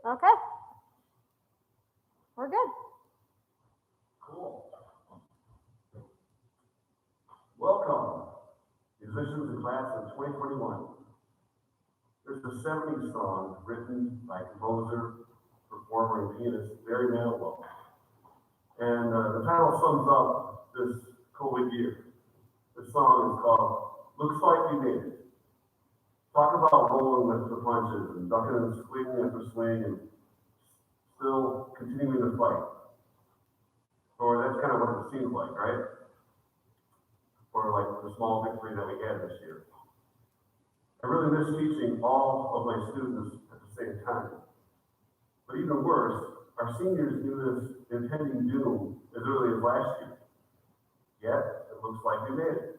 Okay, we're good. Cool. Welcome, musicians in class of 2021. There's a 70s song written by composer, performer, and pianist Barry Manilow. And the title sums up this COVID year. The song is called Looks Like We Made It. Talk about rolling with the punches and ducking and swinging after swing and still continuing to fight. Or that's kind of what it seems like, right? For like the small victory that we had this year. I really miss teaching all of my students at the same time. But even worse, our seniors knew this impending doom as early as last year. Yet, it looks like we made it.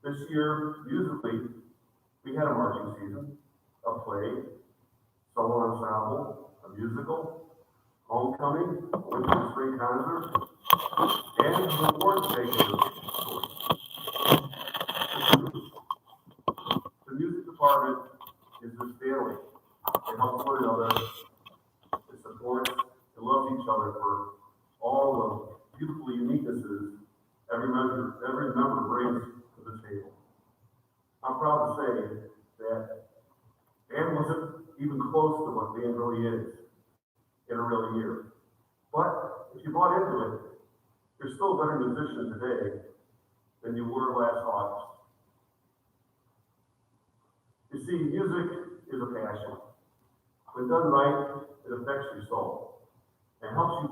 This year, musically, we had a marching season, a play, solo ensemble, a musical, homecoming, winter and spring concert, and the awards taking. The music department is this family. It helps one another, it supports, it loves each other for all the beautiful uniquenesses every member brings to the table. I'm proud to say that band wasn't even close to what band really is in a real year. But if you bought into it, you're still a better musician today than you were last August. You see, music is a passion. When done right, it affects your soul and helps you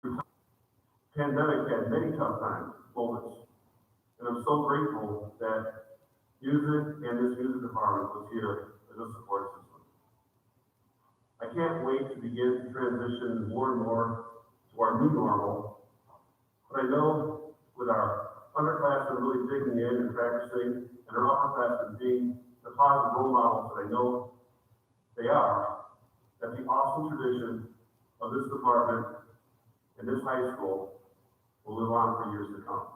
through time. Pandemic had many tough moments, and I'm so grateful that music and this music department was here as a support system. I can't wait to begin to transition more and more to our new normal, but I know with our underclassmen really digging in and practicing, and our upperclassmen being the positive role models that I know they are, that the awesome tradition of this department and this high school will live on for years to come.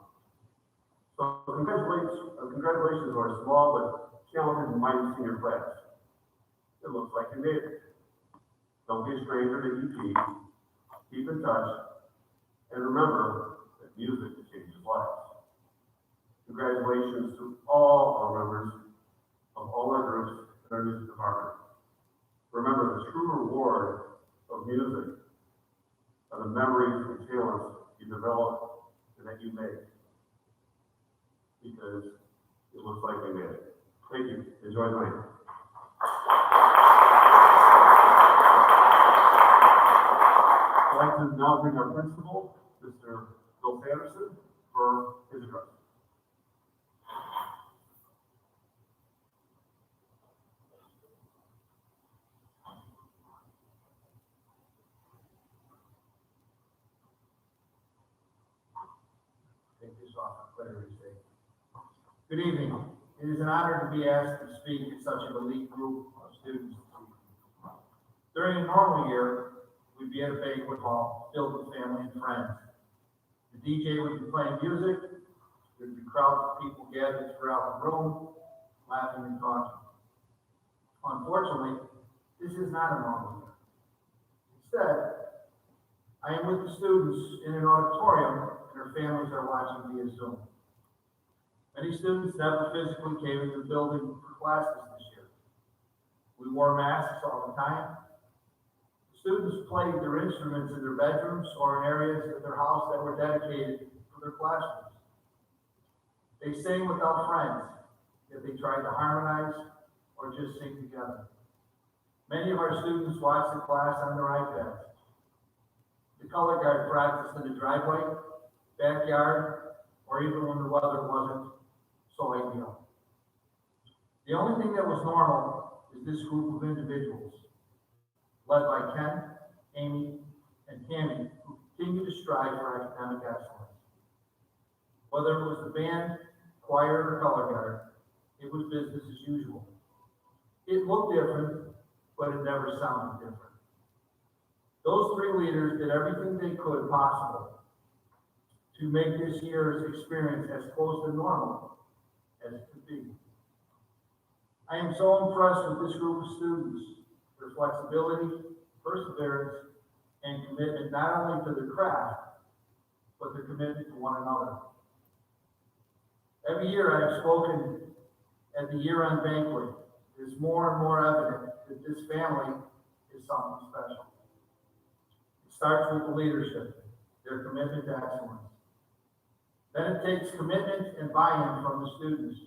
So congratulations to our small but talented and mighty senior class. It looks like you made it. Don't be a stranger to EP. Keep in touch. And remember that music changes lives. Congratulations to all our members of all our groups in our music department. Remember, the true reward of music are the memories and talents you develop and that you make. Because it looks like we made it. Thank you. Enjoy the night. I'd like to now bring our principal, Mr. Bill Sanderson, for his address. Take this off for clarity's sake. Good evening. It is an honor to be asked to speak at such an elite group of students. During a normal year, we'd be at a banquet hall filled with family and friends. The DJ would be playing music, there'd be crowds of people gathered throughout the room, laughing and talking. Unfortunately, this is not a normal year. Instead, I am with the students in an auditorium and their families are watching via Zoom. Many students never physically came into the building for classes this year. We wore masks all the time. Students played their instruments in their bedrooms or in areas of their house that were dedicated for their classrooms. They sang without friends, yet they tried to harmonize or just sing together. Many of our students watched the class on their iPads. The color guard practiced in the driveway, backyard, or even when the weather wasn't so ideal. The only thing that was normal is this group of individuals, led by Ken, Amy, and Tammy, who continue to strive for academic excellence. Whether it was the band, choir, or color guard, it was business as usual. It looked different, but it never sounded different. Those three leaders did everything they could possible to make this year's experience as close to normal as it could be. I am so impressed with this group of students, their their flexibility, perseverance, and commitment not only to the craft, but their commitment to one another. Every year I have spoken at the year-end banquet. It is more and more evident that this family is something special. It starts with the leadership, their commitment to excellence. Then it takes commitment and buy-in from the students,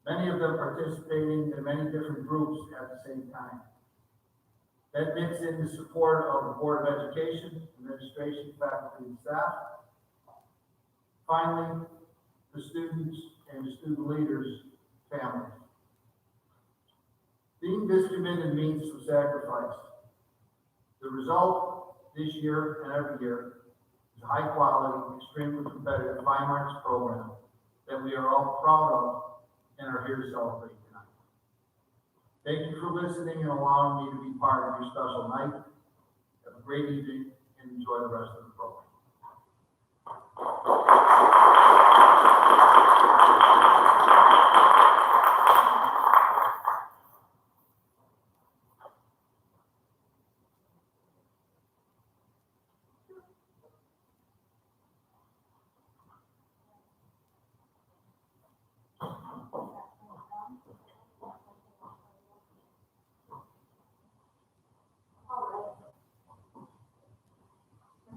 many of them participating in many different groups at the same time. That mixed in the support of the Board of Education, administration, faculty, and staff. Finally, the students and the student leaders' families. Being this committed means some sacrifice. The result this year and every year is a high quality, extremely competitive fine arts program that we are all proud of and are here to celebrate tonight. Thank you for listening and allowing me to be part of your special night. Have a great evening and enjoy the rest of the program.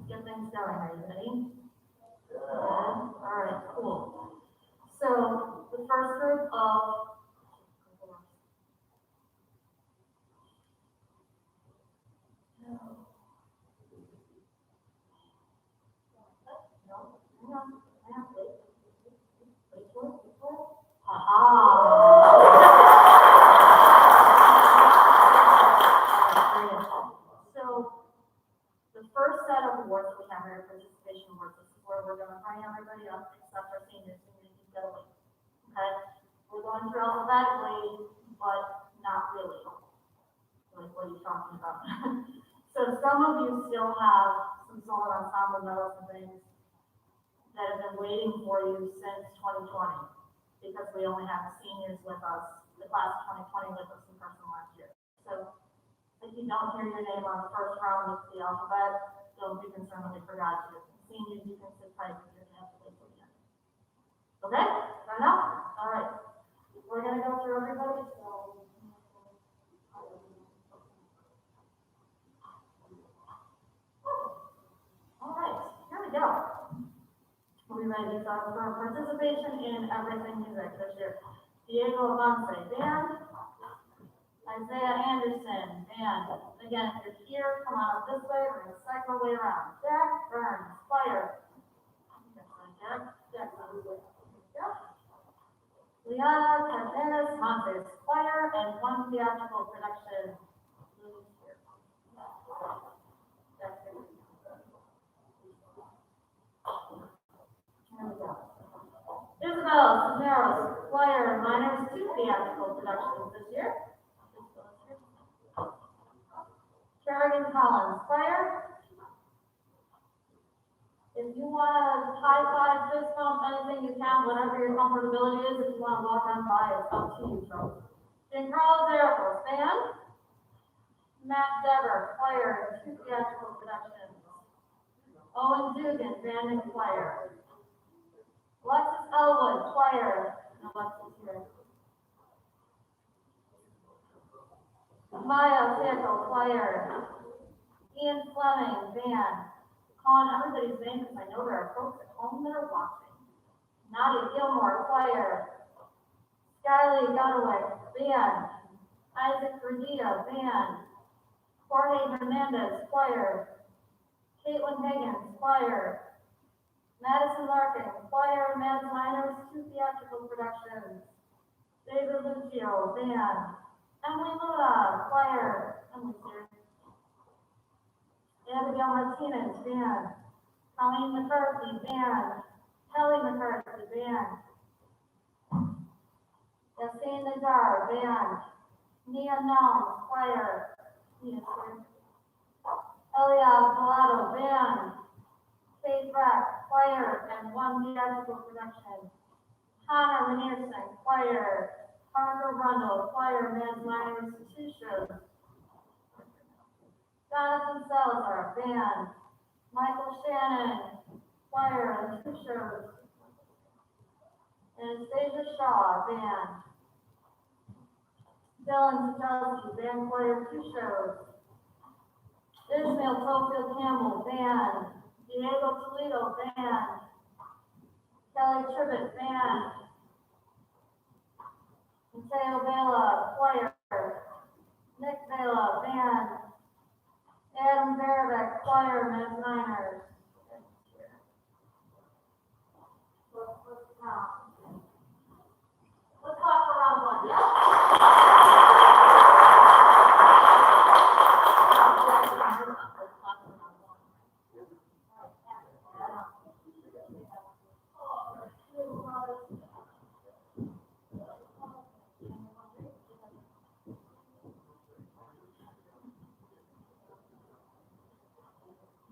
Get things going, are you ready? Good. All right, cool. So the first group of the first set of awards we have are participation awards. This is where we're going to bring everybody up except our seniors. Seniors just get away. Okay? We're going through alphabetically, but not really. Like, what are you talking about? So some of you still have some solo ensemble medals and things that have been waiting for you since 2020, because we only have the seniors with us, the class of 2020 with us in person last year. So if you don't hear your name on the first round of the alphabet, don't be concerned that we forgot you. Seniors, you can sit tight because you're going to have to wait till the end. Okay? Fair enough? All right. We're going to go through everybody, so. All right, here we go. We'll be ready for participation in everything music this year. Diego Avance, band. Isaiah Anderson, band. Again, if you're here, come on up this way. We're going to cycle our way around. Jack Burns, choir. Jack Burns. Yep. Liana Cardenas Montes, choir, and one theatrical production. Here we go. Isabel Cisneros, choir, minors, 2 theatrical productions this year. Kerrigan Collins, choir. If you want to high five, fist bump, anything you can, whatever your comfortability is, if you want to walk on by, it's up to you, so. Giancarlo Zerifos, band. Matt Dever, choir, 2 theatrical productions. Owen Dugan, band and choir. Alexis Elwood, choir. Alexis here. Maya Santo, choir. Ian Fleming, band. Calling everybody's name because I know there are folks at home that are watching. Nadia Gilmore, choir. Skylie Gunwick, band. Isaac Regina, band. Jorge Hernandez, choir. Caitlin Higgins, choir. Madison Larkin, choir, Mads Minors, 2 theatrical productions. David Lucio, band. Emily Luna, choir. Emily's here. Abigail Martinez, band. Colleen McCarthy, band. Kelly McCarthy, band. Yassine Najar, band. Nia Nelms, choir. Nia's here. Elia Collado, band. Kate Breck, choir, and 1 theatrical production. Hannah Renierson, choir. Parker Rundle, choir, Mads Minors, 2 shows. Jonathan Salazar, band. Michael Shannon, choir and 2 shows. Anastasia Shaw, band. Dylan Satelski, band, choir, 2 shows. Ismail Tofield Campbell, band. Diego Toledo, band. Kelly Tribbett, band. Mateo Vela, choir. Nick Vela, band. Adam Barabeck, choir, Men's Niners. Let's clap for round one, yeah?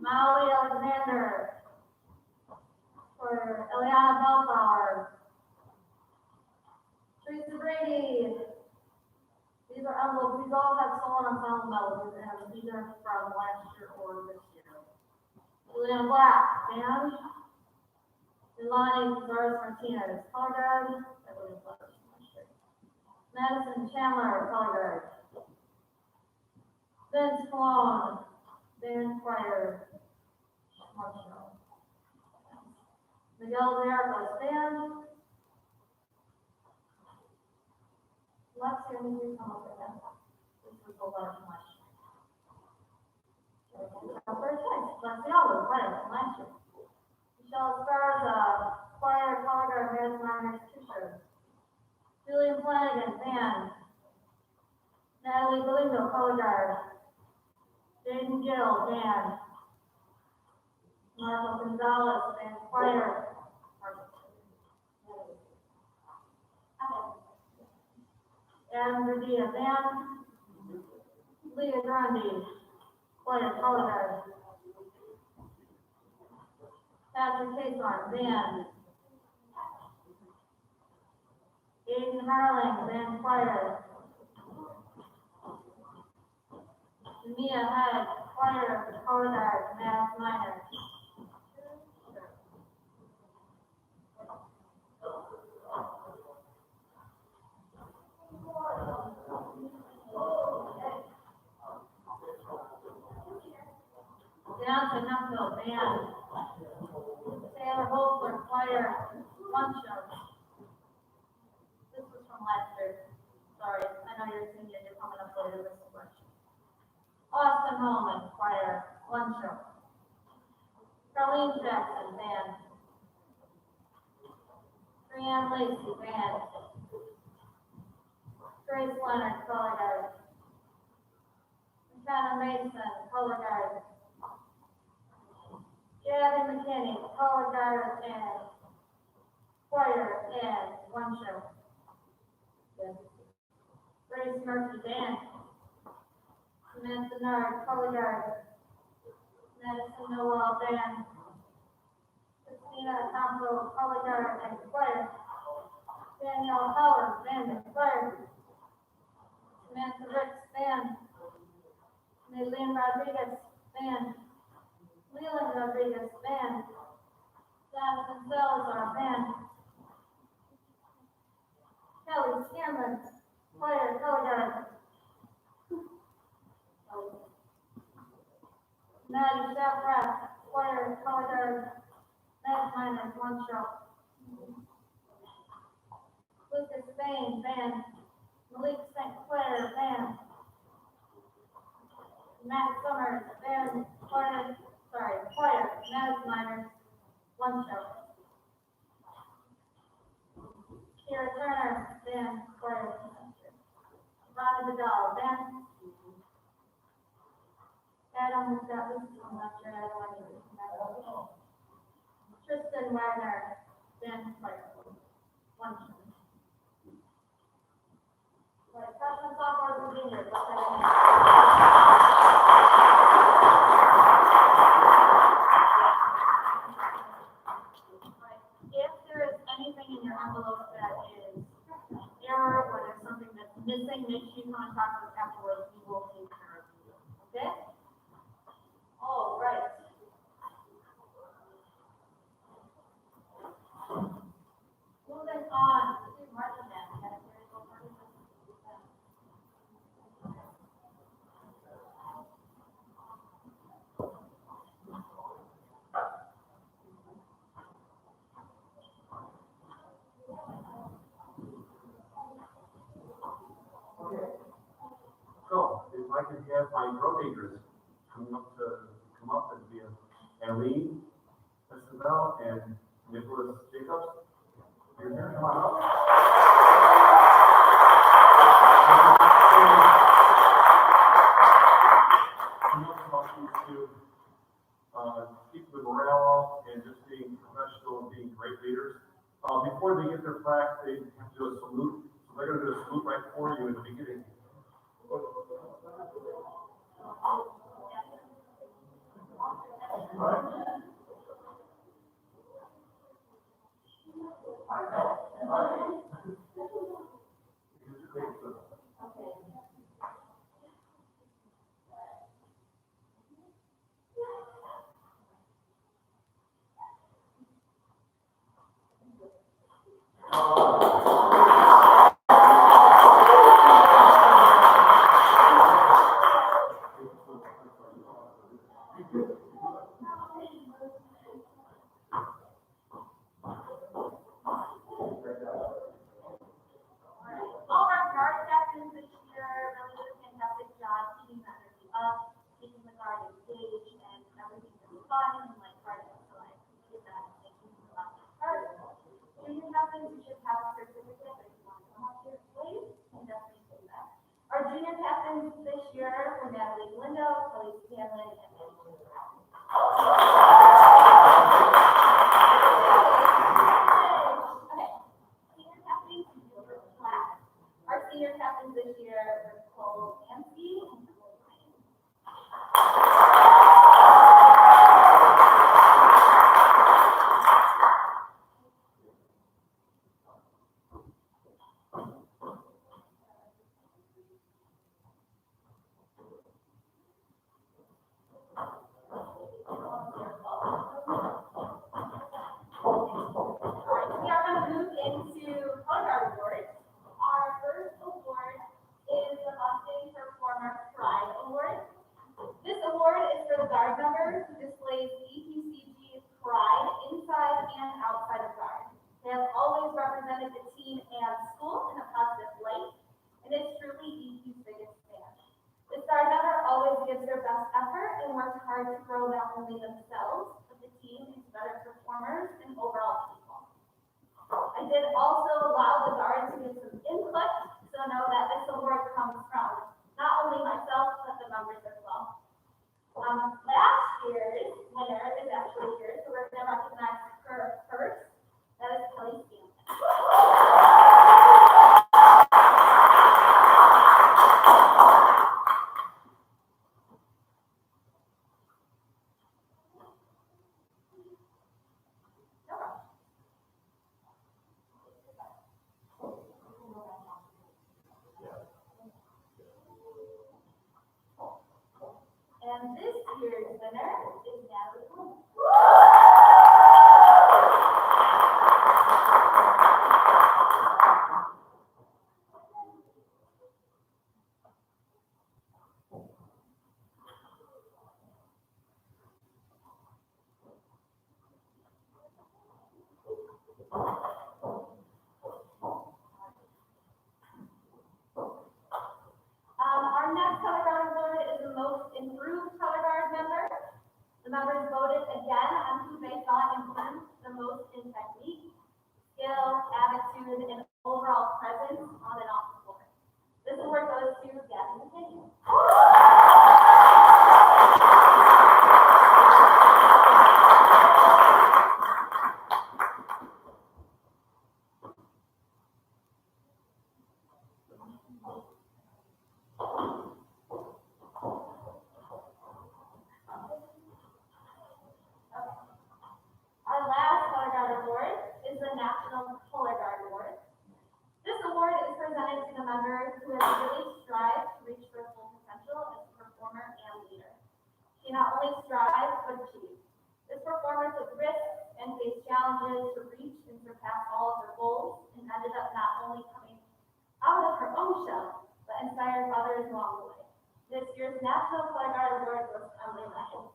Molly Alexander for Eliana Bellflower. Teresa Brady. These are envelopes. These all have solo ensemble medals, and these are from last year or this year. Juliana Black, band. Ilani Flores Martinez, color guard. That was last year. Madison Chandler, color guard. Vince Colon, band, choir. Miguel Zeracos, band. Lexi, when you come up with that, this was a large one. First choice, Lexi Alwood, choir, from last year. Michelle Sparza, choir, color guard, Men's Minors, 2 shows. Julian Flanagan, band. Natalie Galindo, color guard. Jaden Gill, band. Marco Gonzalez, band, choir. Adam Verdia, band. Leah Grandi, choir, color guard. Patrick Cason, band. Aiden Harling, band, choir. Mia Head, choir, color guard, Mass Minor. Down to Nupville, band. Taylor Holford, choir, 1 show. This was from last year. Sorry, I know you're thinking you're coming up later with some lunch. Austin Holman, choir, 1 show. Carlene Jackson, band. Brianne Lacey, band. Grace Leonard, color guard. McKenna Mason, color guard. Gabby McKinney, color guard and choir and 1 show. Grace Murphy, band. Samantha Nard, color guard. Madison Noel, band. Christina Campo, color guard and choir. Danielle Howard, band and choir. Samantha Ricks, band. Maylene Rodriguez, band. Leland Rodriguez, band. Jonathan Salazar, band. Kelly Scanlon, choir, color guard. Maddie Shafrath, choir, color guard. Matt Miners, 1 show. Lucas Bain, band. Malik St. Clair, band. Matt Summers, band, choir, Matt Miners, 1 show. Kira Turner, band, choir. Ronnie Vidal, band. Adam, that was from last year, I don't want to. Tristan Wagner, band, choir. 1 show. Right, freshman, sophomores, and juniors, let's have a hand. If there is anything in your envelope that is error or there's something that's missing, make sure you contact us afterwards, we will take care of it, okay? on to marching band. We got a very good marching band. So, if I could have my drum majors come up and be Eileen Estabel and Nicholas Jacobs. You're here, come on up. Enough about these two, keep the morale up and just being professional and being great leaders. Before they get their plaque, they have to do a salute. So they're gonna do a salute right for you in the beginning. All of our guard captains this year really did a fantastic job keeping the energy up, keeping the guard engaged, and everything really fun and lighthearted. So I appreciate that. Thank you so much. Junior captains, you should have a certificate, but if you want to come up here, please, you can definitely do that. Our junior captains this year were Natalie Lindo, Kelly Scanlon, and Mandy Brown. Okay. Senior captains, you will reflect. Our senior captains this year were Cole Nancy and Cole Ryan. We are going to move into color guard awards. Our first award is the Mustang Performer Pride Award. This award is for the guard member who displays EPCG pride inside and outside of guard. They have always represented the team and school in a positive light, and is truly EP's biggest fan. This guard member always gives their best effort and works hard to grow not only themselves, but the team into better performers and overall people. I did also allow the guards to give some input, so know that this award comes from not only myself, but the members as well. Last year's winner is actually here, so we're gonna recognize her first. That is Kelly Scanlon. And this year's winner is Natalie Bloom. Our next color guard award is the most improved color guard member. The members voted again on who they thought improved the most in technique, skill, attitude, and overall presence on and off the court. This award goes to Gavin McKinney. Our last color guard award is the National Color Guard Award. This award is presented to the member who has really strived to reach their full potential as a performer and leader. She not only strives, but achieved. This performer took risks and faced challenges to reach and surpass all of her goals in ended up not only coming out of her own shell, but inspired others along the way. This year's National Color Guard Award goes to Emily Ryan.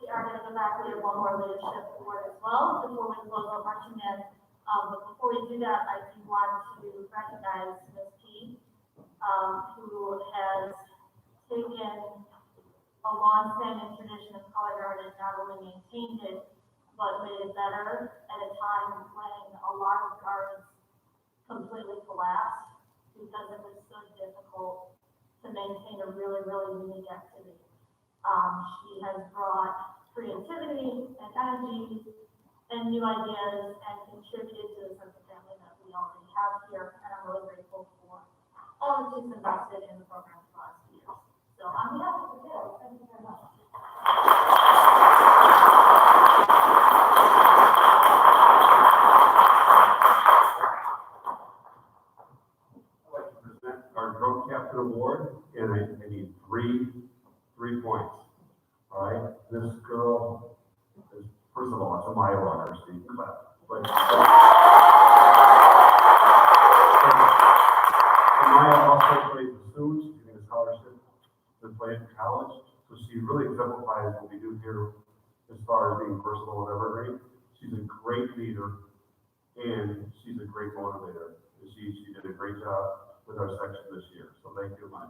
We are going to go back, we have one more leadership award as well before we close out marching in. But before we do that, I do want to recognize Ms. P, who has taken a long-standing tradition of color guard and not only maintained it, but made it better at a time when a lot of guards completely collapsed because it was so difficult to maintain a really, really unique activity. She has brought creativity and energy and new ideas and contributed to the sense of family that we already have here. And I'm really grateful for all that she's invested in the program for the last few years. So on behalf of the board, thank you very much. I'd like to present our drum captain award, and I need three points. All right, this girl is, first of all, it's a Maya runner, so you can clap. But Maya also played the Stooges, getting a scholarship to play in college, so she really exemplifies what we do here as far as being personal and evergreen. She's a great leader, and she's a great motivator. She did a great job with our section this year, so thank you, Maya.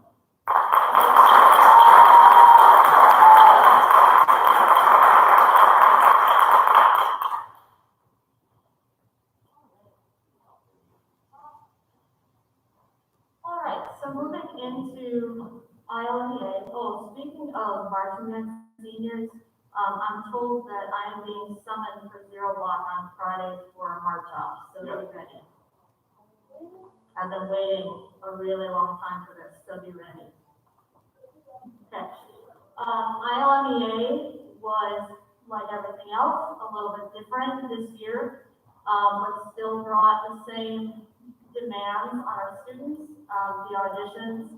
All right, so moving into ILMEA. Oh, speaking of marching seniors, I'm told that I am being summoned for Zero Block on Friday for a march off, so be ready. I've been waiting a really long time for this, so be ready. Okay. ILMEA was, like everything else, a little bit different this year, but still brought the same demands on our students. The auditions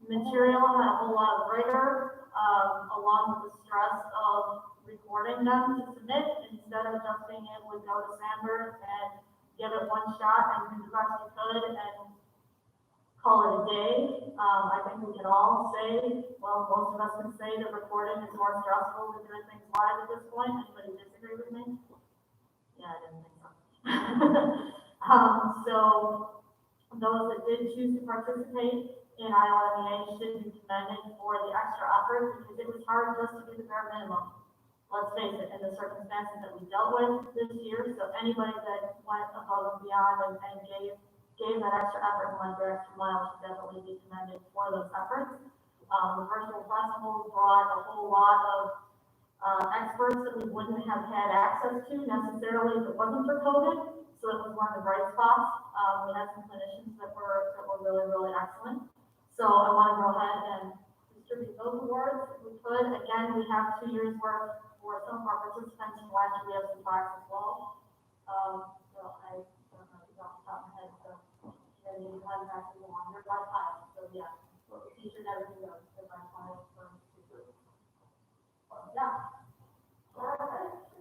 material had a whole lot of rigor, along with the stress of recording them to submit instead of just being able to go to Sandberg and give it one shot and do the best you could and call it a day. I think we can all say, well, most of us can say that recording is more stressful than doing things live at this point. Anybody disagree with me? Yeah, I didn't think so. So those that did choose to participate in ILMEA should be commended for the extra effort because it was hard just to do the bare minimum. Let's face it, in the circumstances that we dealt with this year, so anybody that went above and beyond and gave that extra effort and went their extra mile should definitely be commended for those efforts. The virtual festival brought a whole lot of experts that we wouldn't have had access to necessarily if it wasn't for COVID. So it was one of the bright spots. We had some clinicians that were really, really excellent. So I want to go ahead and distribute those awards if we could. Again, we have 2 years worth for some of our participants from last year. We have some plaques as well. So I don't know if it's off the top of my head, so they need to contact me on their lifetime. So yeah, so the teacher never goes to my client for yeah. Perfect.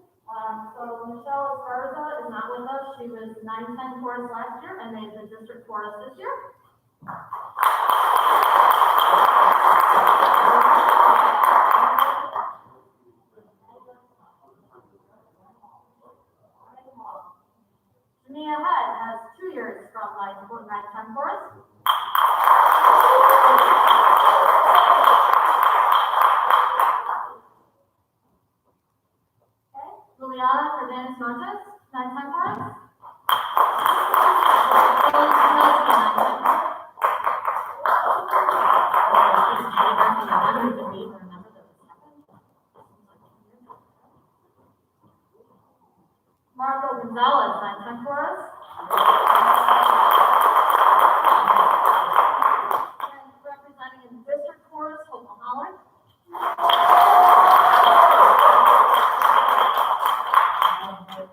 So Michelle Esparza is not with us. She was 9-10 chorus last year and made the district chorus this year. Jania Head has 2 years from 9-10 chorus. Juliana Fernandez Montes, 9-10 chorus. Marco Gonzalez, 9-10 chorus. And representing in the district chorus, Hope Holland. Leela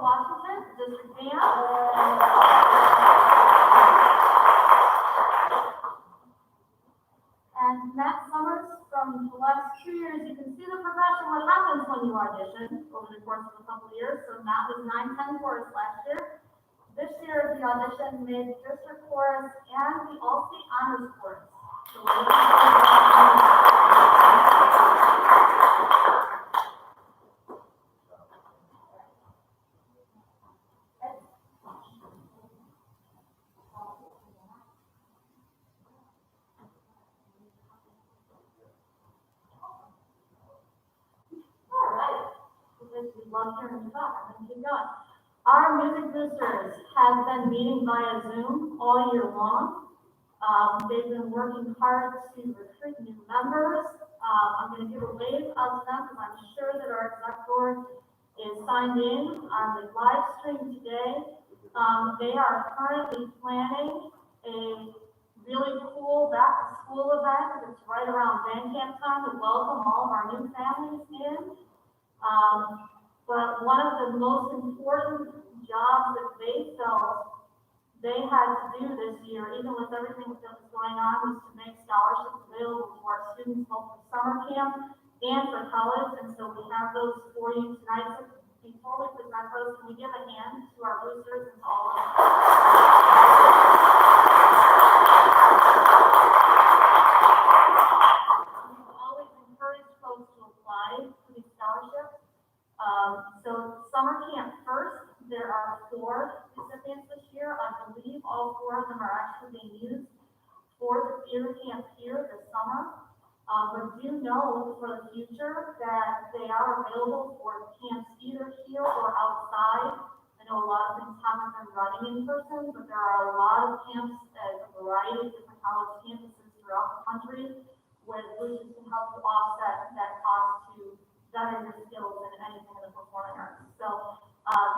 Washington, District Band. And Matt Summers, from the last 2 years, you can see the progression, what happens when you audition over the course of a couple of years. So Matt was 9-10 chorus last year. This year, the audition made district chorus and the all-state honors chorus. So we're looking All right, because we love hearing you talk, I'm gonna keep going. Our music boosters have been meeting via Zoom all year long. They've been working hard to recruit new members. I'm gonna give a wave out to them because I'm sure that our exec board is signed in on the live stream today. They are currently planning a really cool back to school event that's right around band camp time to welcome all of our new families in. But one of the most important jobs that they felt they had to do this year, even with everything that was going on, was to make scholarships available to our students, both for summer camp and for college. And so we have those for you tonight. So before we present those, can we give a hand to our boosters and to all of them? We've always encouraged folks to apply for these scholarships. So summer camp first, there are 4 recipients this year. I believe all 4 of them are actually being used for the theater camp here this summer. But do know for the future that they are available for camps either here or outside. I know a lot of things haven't been running in person, but there are a lot of camps at a variety of different college campuses throughout the country where the boosters can help to offset that cost to better your skills in anything in the performing arts. So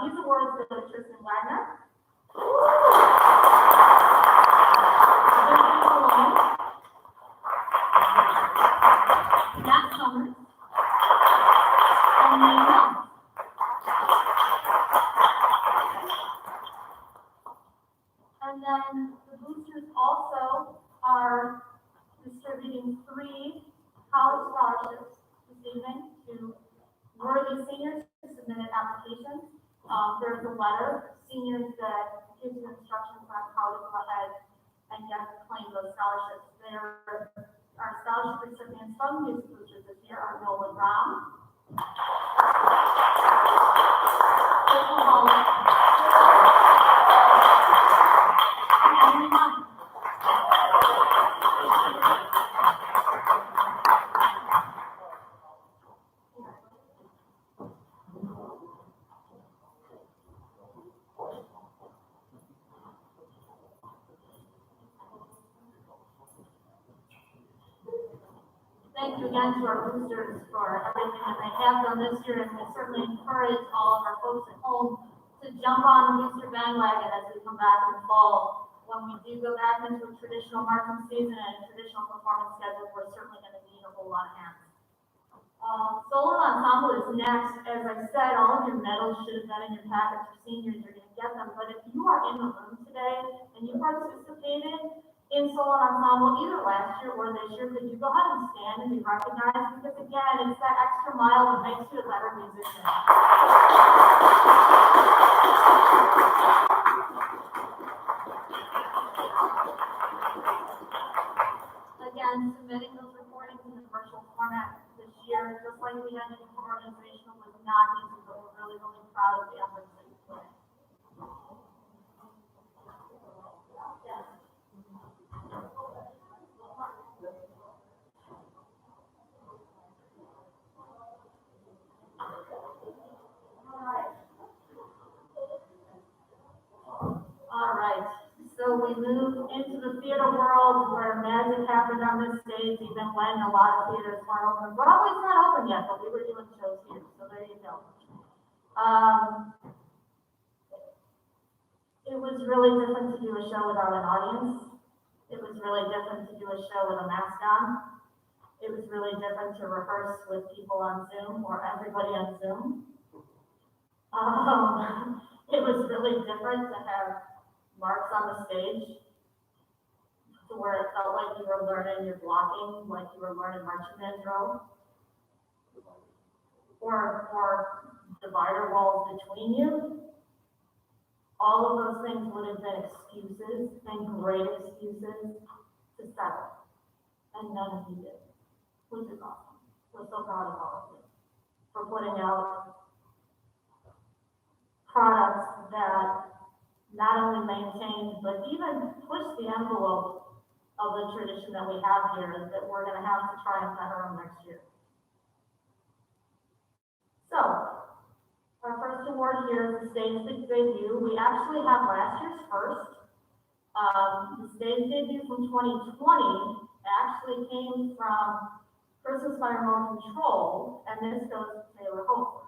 these awards go to Tristan Wagner. Matt Summers. And Nate Mills. And then the boosters also are distributing 3 college scholarships this evening to worthy seniors who submitted applications. There's a letter, seniors, that gives you instructions on how to go ahead and claim those scholarships. There are scholarship recipients from music boosters this year are Nolan Brown, Rachel Holland, and Emily Hunt. Thank you again to our boosters for everything that they have done this year, and we certainly encourage all of our folks at home to jump on the booster bandwagon as we come back in the fall. When we do go back into a traditional marching season and a traditional performance schedule, we're certainly going to need a whole lot of hands. Solo ensemble is next. As I said, all of your medals should have been in your package for seniors. You're going to get them, but if you are in the room today and you participated in solo ensemble either last year or this year, could you go ahead and stand and be recognized? Because again, it's that extra mile that makes you a better musician. Again, submitting those recordings in the virtual format this year, just like we had to do for organizational, was not easy, but we're really, really proud of the efforts that you put in. Yes. All right, so we move into the theater world where magic happened on this stage, even when a lot of theaters weren't open. Broadway's not open yet, but we were doing shows here, so there you go. It was really different to do a show without an audience. It was really different to do a show with a mask on. It was really different to rehearse with people on Zoom or everybody on Zoom. It was really different to have marks on the stage to where it felt like you were learning your blocking, like you were learning marching band drill. Or divider walls between you. All of those things would have been excuses, and great excuses to settle. And none of you did, which is awesome. We're so proud of all of you for putting out products that not only maintain, but even push the envelope of the tradition that we have here that we're going to have to try and better on next year. So, our first award here is the stage debut. We actually have last year's first. The stage debut from 2020 actually came from Christmas by Remote Control, and this goes to Taylor Hope.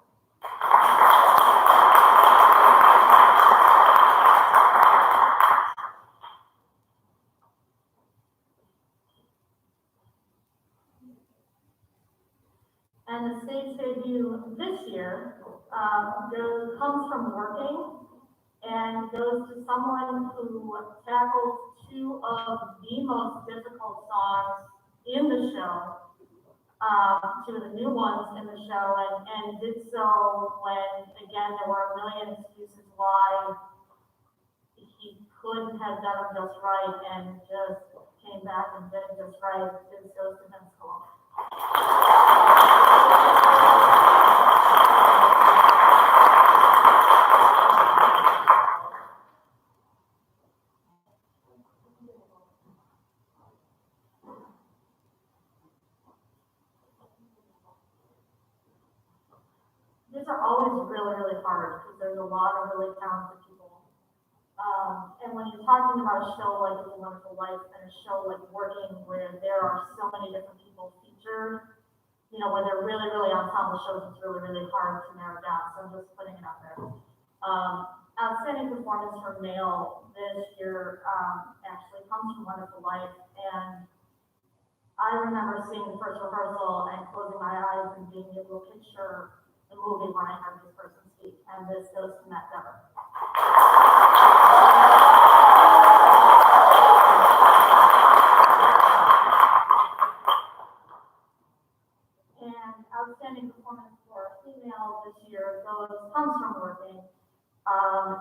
And the stage debut this year comes from working and goes to someone who tackled two of the most difficult songs in the show, two of the new ones in the show, and did so when, again, there were a million excuses why he couldn't have done it just right, and just came back and did it just right. This goes to Vince Colombo. These are always really, really hard because there's a lot of really talented people. And when you're talking about a show like It's a Wonderful Life and a show like Working, where there are so many different people featured, you know, where they're really, really ensemble shows, it's really, really hard to narrow down. So I'm just putting it out there. Outstanding performance from male this year actually comes from Wonderful Life. And I remember seeing the first rehearsal and closing my eyes and being able to picture the movie when I heard this person speak, and this goes to Matt Dever. And outstanding performance for a female this year comes from Working,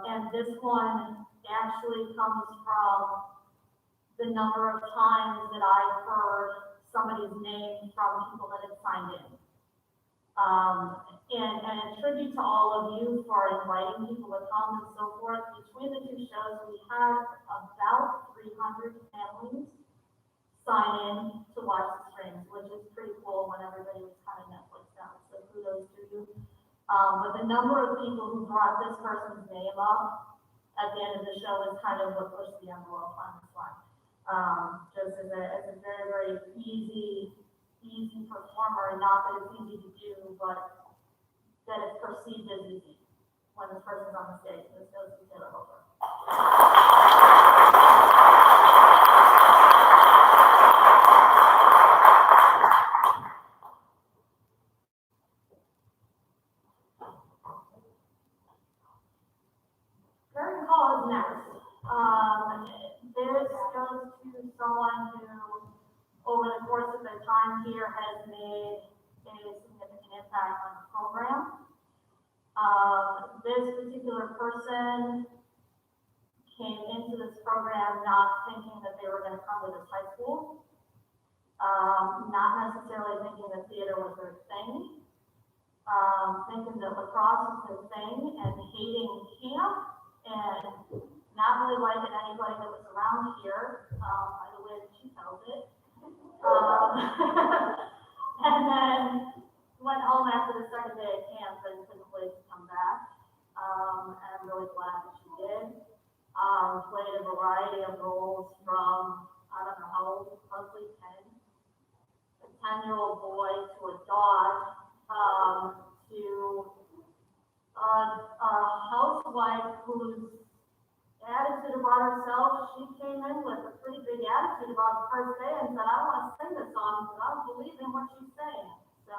and this one actually comes from the number of times that I heard somebody's name from people that had signed in. And a tribute to all of you for inviting people to come and so forth. Between the two shows, we had about 300 families sign in to watch the streams, which is pretty cool when everybody was kind of Netflix down. So kudos to you. But the number of people who brought this person's name up at the end of the show is kind of what pushed the envelope on this one. Just as a very, very easy performer, and not that it's easy to do, but that it's perceived as easy when this person's on the stage. This goes to Taylor Hofer. Curtain call is next. This goes to someone who, over the course of their time here, has made a significant impact on the program. This particular person came into this program not thinking that they were going to come to this high school, not necessarily thinking that theater was their thing, thinking that lacrosse was their thing, and hating camp, and not really liking anybody that was around here, by the way that she tells it. And then went home after the second day of camp and couldn't wait to come back. And I'm really glad that she did. played a variety of roles from, I don't know how old, probably 10, a 10-year-old boy to a dog, to a housewife whose attitude about herself, she came in with a pretty big attitude about the first day and said, I want to sing this song because I don't believe in what she's saying. So,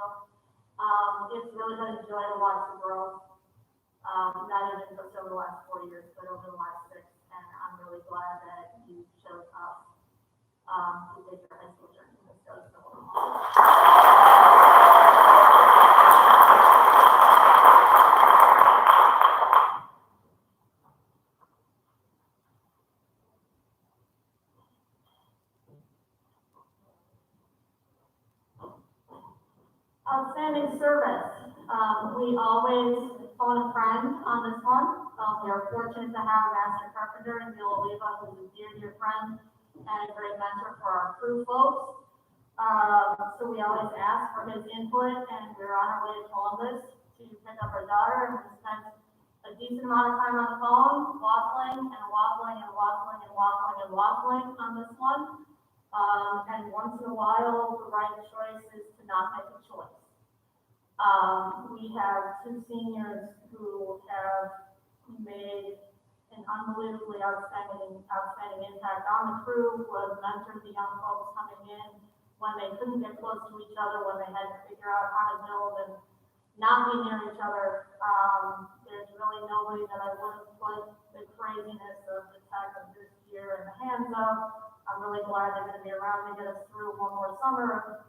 it's really been a joy to watch the growth, not even just over the last 4 years, but over the last 6. And I'm really glad that you chose us, to take your high school journey. This goes so well. Outstanding service. We always phone a friend on this one. We are fortunate to have Master Carpenter and Bill Oliva, who's a dear friend and a great mentor for our crew folks. So we always ask for his input, and we're on our way to Columbus to pick up our daughter, and we spent a decent amount of time on the phone, waffling on this one. And once in a while, the right choice is to not make a choice. We have 2 seniors who have made an unbelievably outstanding impact on the crew, who have mentored the young folks coming in when they couldn't get close to each other, when they had to figure out how to build and not be near each other. There's really nobody that I would have put the craziness of the tech of this year in the hands of. I'm really glad they're going to be around to get us through one more summer of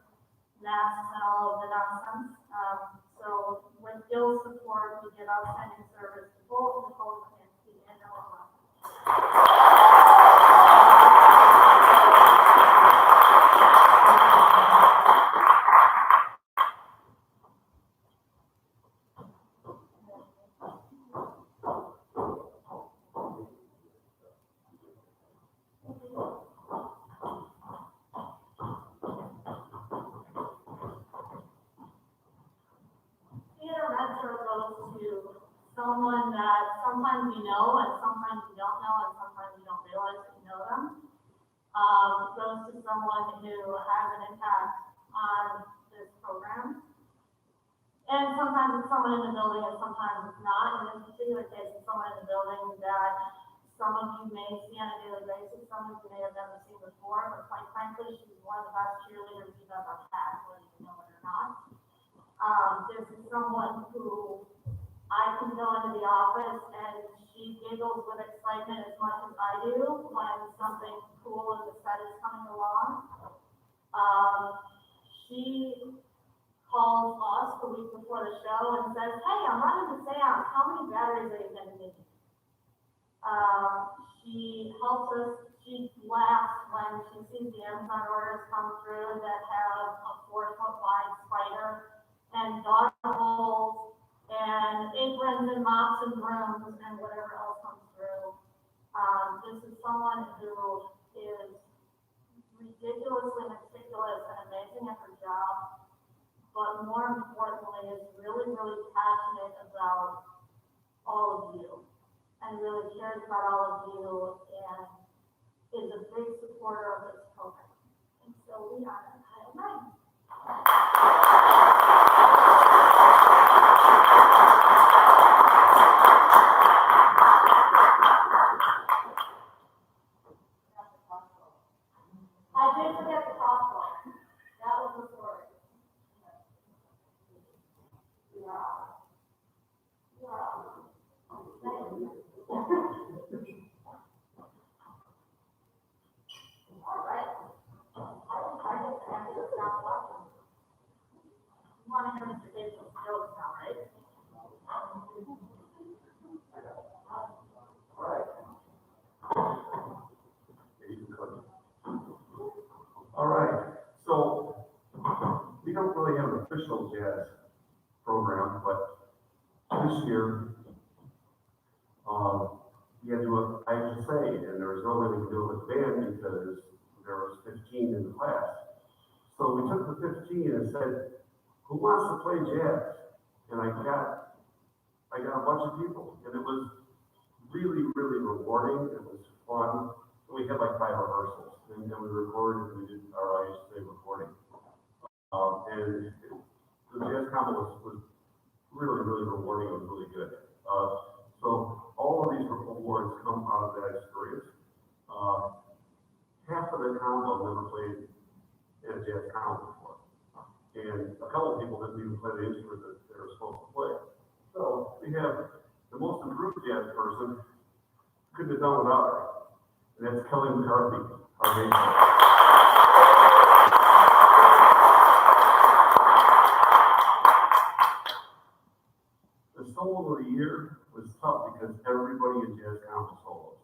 masks and all of the nonsense. So with Gil's support, we get outstanding service to both Nicole Kaminski and Ella. Someone that sometimes you know and sometimes you don't know and sometimes you don't realize that you know them. Goes to someone who has an impact on this program. And sometimes it's someone in the building and sometimes it's not. In this particular case, it's someone in the building that some of you may see on a daily basis, some of you may have never seen before, but quite frankly, she's one of the best cheerleaders you've ever had, whether you know it or not. This is someone who I can go into the office and she giggles with excitement as much as I do when something cool in the set is coming along. She calls us the week before the show and says, hey, I'm running to Sam's. How many batteries are you going to need? She helps us. She laughs when she sees the Amazon orders come through that have a 4-foot wide spider and dog bowls and aprons and mops and brooms and whatever else comes through. This is someone who is ridiculously meticulous and amazing at her job, but more importantly is really passionate about all of you and really cares about all of you and is a big supporter of this program. And so we are in Title IX. I did forget the crosswalk. That was the story. All right. I just have to stop watching. You want to hear Mr. Davis' jokes now, right? All right, so we don't really have an official jazz program, but this year, we had to do a IHSA, and there was no way we could do it with band because there was 15 in the class. So we took the 15 and said, who wants to play jazz? And I got a bunch of people, and it was really, really rewarding. It was fun. We had like 5 rehearsals, and then we recorded, we did our, I used to say, recording. And the jazz combo was really, really rewarding. It was really good. So all of these awards come out of that experience. Half of the combo never played in a jazz combo before. And a couple of people didn't even play the instrument that they were supposed to play. So we have the most improved jazz person, couldn't have done without her. And that's Kelly McCarthy, our bassist. The solo of the year was tough because everybody in jazz combo solos.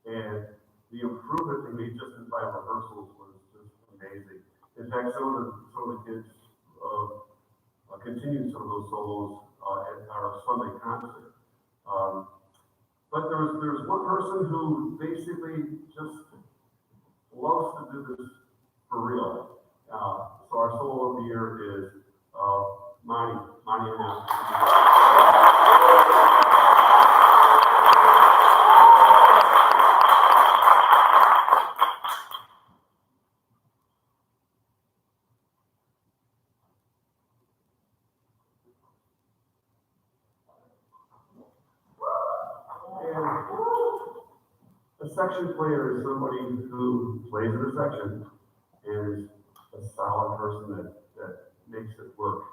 And the improvement they made just in 5 rehearsals was just amazing. In fact, some of the kids continued some of those solos at our Sunday concert. But there was one person who basically just loves to do this for real. So our solo of the year is Monty and a section player is somebody who plays in a section and is a solid person that makes it work.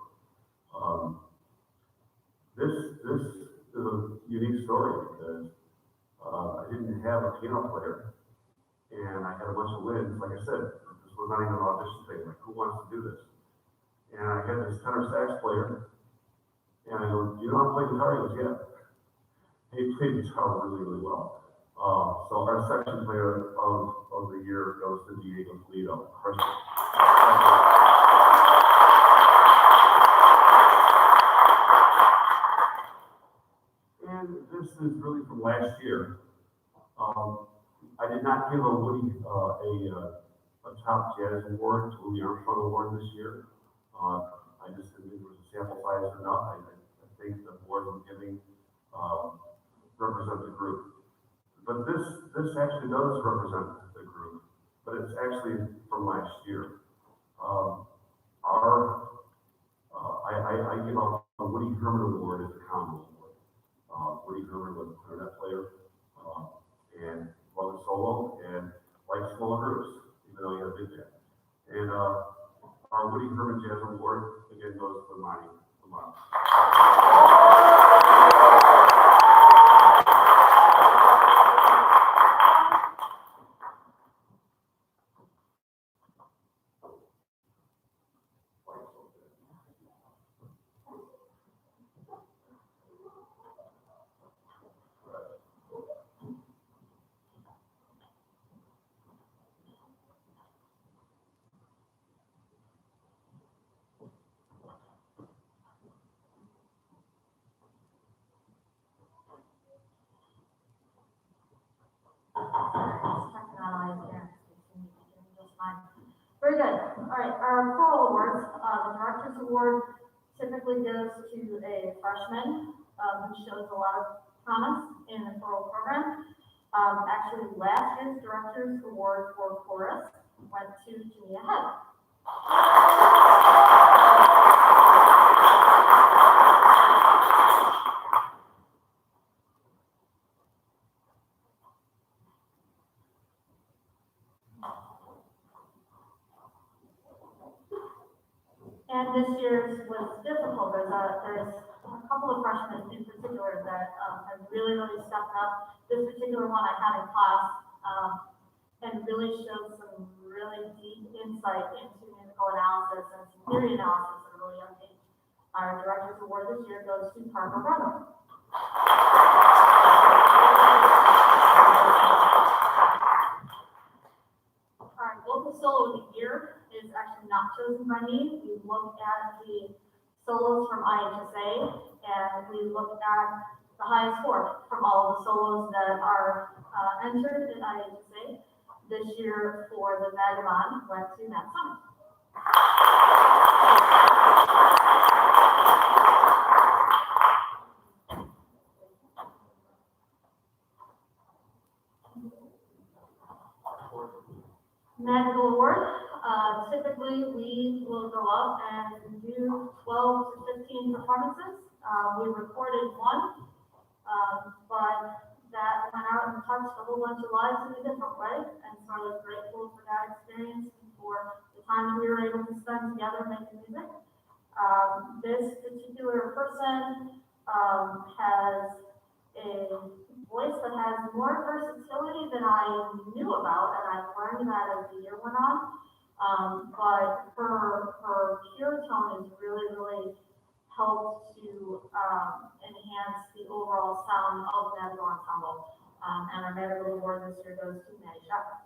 This is a unique story because I didn't have a piano player and I had a bunch of wins. Like I said, this was not even an audition thing. Like, who wants to do this? And I had this tenor sax player, and I go, "You know how to play guitar?" He goes, "Yeah." He played guitar really, really well. So our section player of the year goes to Diego Toledo. And this is really from last year. I did not give a Woody a top jazz award to Louis Armstrong Award this year. I just didn't think it was a sample size enough. I think the award I'm giving represent the group. But this actually does represent the group, but it's actually from last year. I give out a Woody Herman Award as a combo award. Woody Herman was a clarinet player, and loved solo, and liked small groups, even though he had a big band. And our Woody Herman Jazz Award, again, goes to Monty. Very good. All right, our choral awards, the Director's Award typically goes to a freshman who shows a lot of promise in the choral program. Actually, last year's Director's Award for chorus went to Jania Head. And this year's was difficult. There's a couple of freshmen in particular that have really, really stepped up. This particular one I had in class and really showed some really deep insight into musical analysis and some theory analysis at a really young age. Our Director's Award this year goes to Parker Brother. All right, local solo of the year is actually not chosen by me. We look at the solos from IHSA, and we look at the highest score from all of the solos that are entered in IHSA. This year for the Vagabond went to Matt Summers. Magical Award, typically we will go out and do 12 to 15 performances. We recorded one, but that went out and touched a whole bunch of lives in a different way. And so I was grateful for that experience and for the time that we were able to spend together making music. This particular person has a voice that has more versatility than I knew about, and I've learned that as the year went on. But her pure tone has really helped to enhance the overall sound of Madrigal Ensemble. And our Madrigal Award this year goes to Maddie Shepard.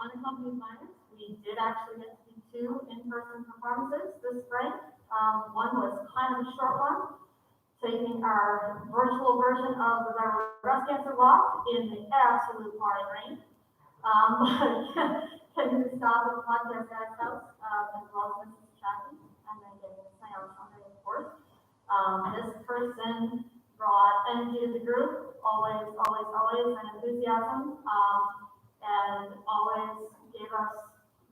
Unaccompanied minors, we did actually get to do 2 in-person performances this spring. One was kind of a short one, taking our virtual version of the breast cancer walk in the absolute pouring rain. Can you stop at the podcast guy's house, as well as Mrs. Chapman, and then getting the sound Sunday, of course. This person brought energy to the group, always an enthusiasm, and always gave us,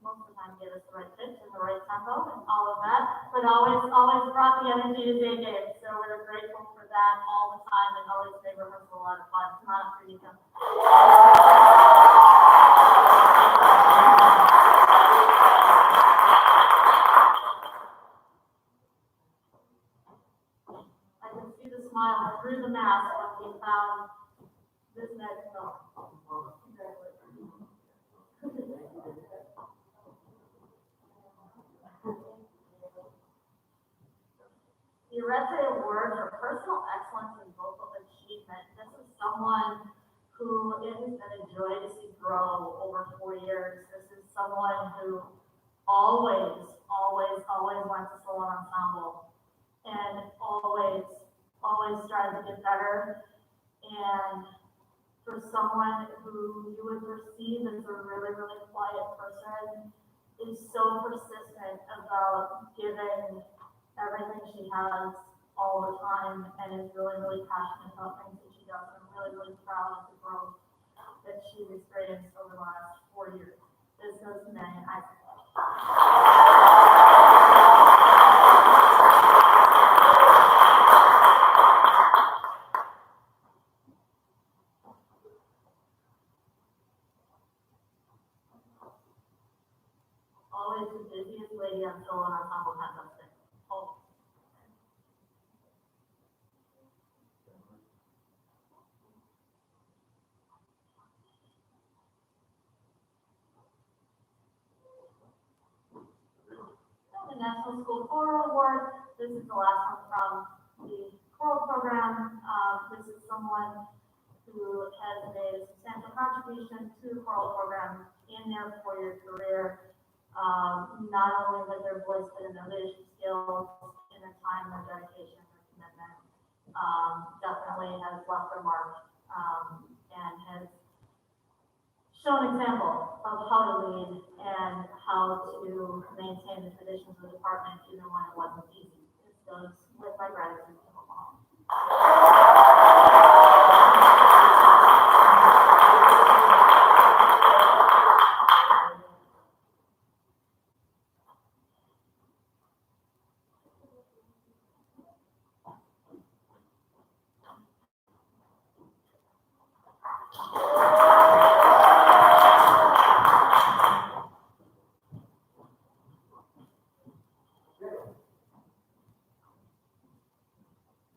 most of the time gave us the right pitch and the right tempo and all of that, but always brought the energy to day game. So we're grateful for that all the time and always made rehearsal a lot of fun. Come on up, Frederica. I can see the smile through the mask when we found this next song. The Arete Award for Personal Excellence in Vocal Achievement. This is someone who it has been a joy to see grow over 4 years. This is someone who always went to solo ensemble and always tried to get better. And for someone who you would perceive as a really quiet person, is so persistent about giving everything she has all the time and is really passionate about things that she does. I'm really proud of the growth that she's experienced over the last 4 years. This goes to Megan Isaac. Always the busiest lady on solo ensemble contests. Always. The National School Choral Award. This is the last one from the choral program. This is someone who has made a substantial contribution to the choral program in their 4-year career. Not only with their voice, but in their leadership skills, in their time, their dedication, their commitment. Definitely has left their mark, and has shown example of how to lead and how to maintain the traditions of the department even when it wasn't easy. This goes with my gratitude to Oklahoma.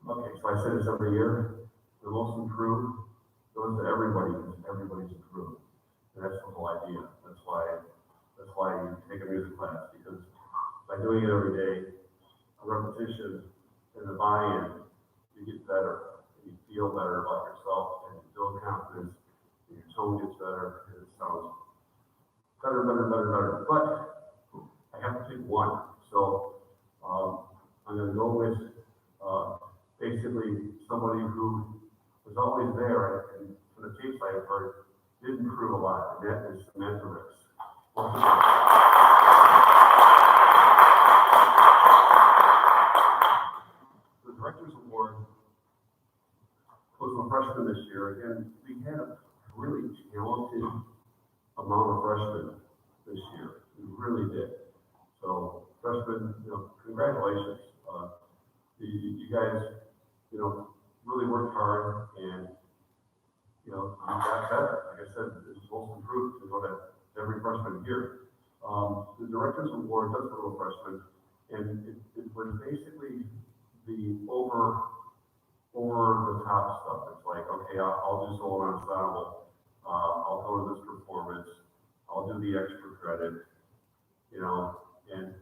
Okay, so I say this every year, the most improved goes to everybody, because everybody's improved. And that's the whole idea. That's why you take a music class, because by doing it every day, a repetition and the buy-in, you get better, and you feel better about yourself, and you build confidence, and your tone gets better, and it sounds better. But I have to pick one, so I'm gonna go with basically somebody who was always there, and from the tapes I've heard, did improve a lot, and that is Samantha Ricks. The Director's Award was a freshman this year, and we had a really talented amount of freshmen this year. We really did. So freshmen, congratulations. You guys, really worked hard, and you got better. Like I said, it's most improved to go to every freshman here. The Director's Award does go to a freshman, and it was basically the over the top stuff. It's like, okay, I'll do solo ensemble, I'll go to this performance, I'll do the extra credit, and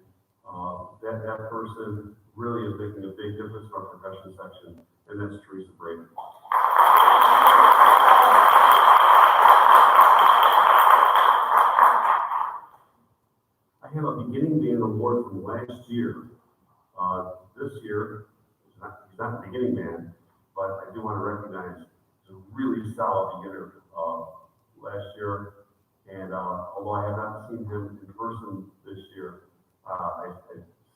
that person really is making a big difference in our percussion section, and that's Teresa Braden. I have a beginning band award from last year. This year, he's not the beginning band, but I do want to recognize he's a really solid beginner last year. And although I have not seen him in person this year, I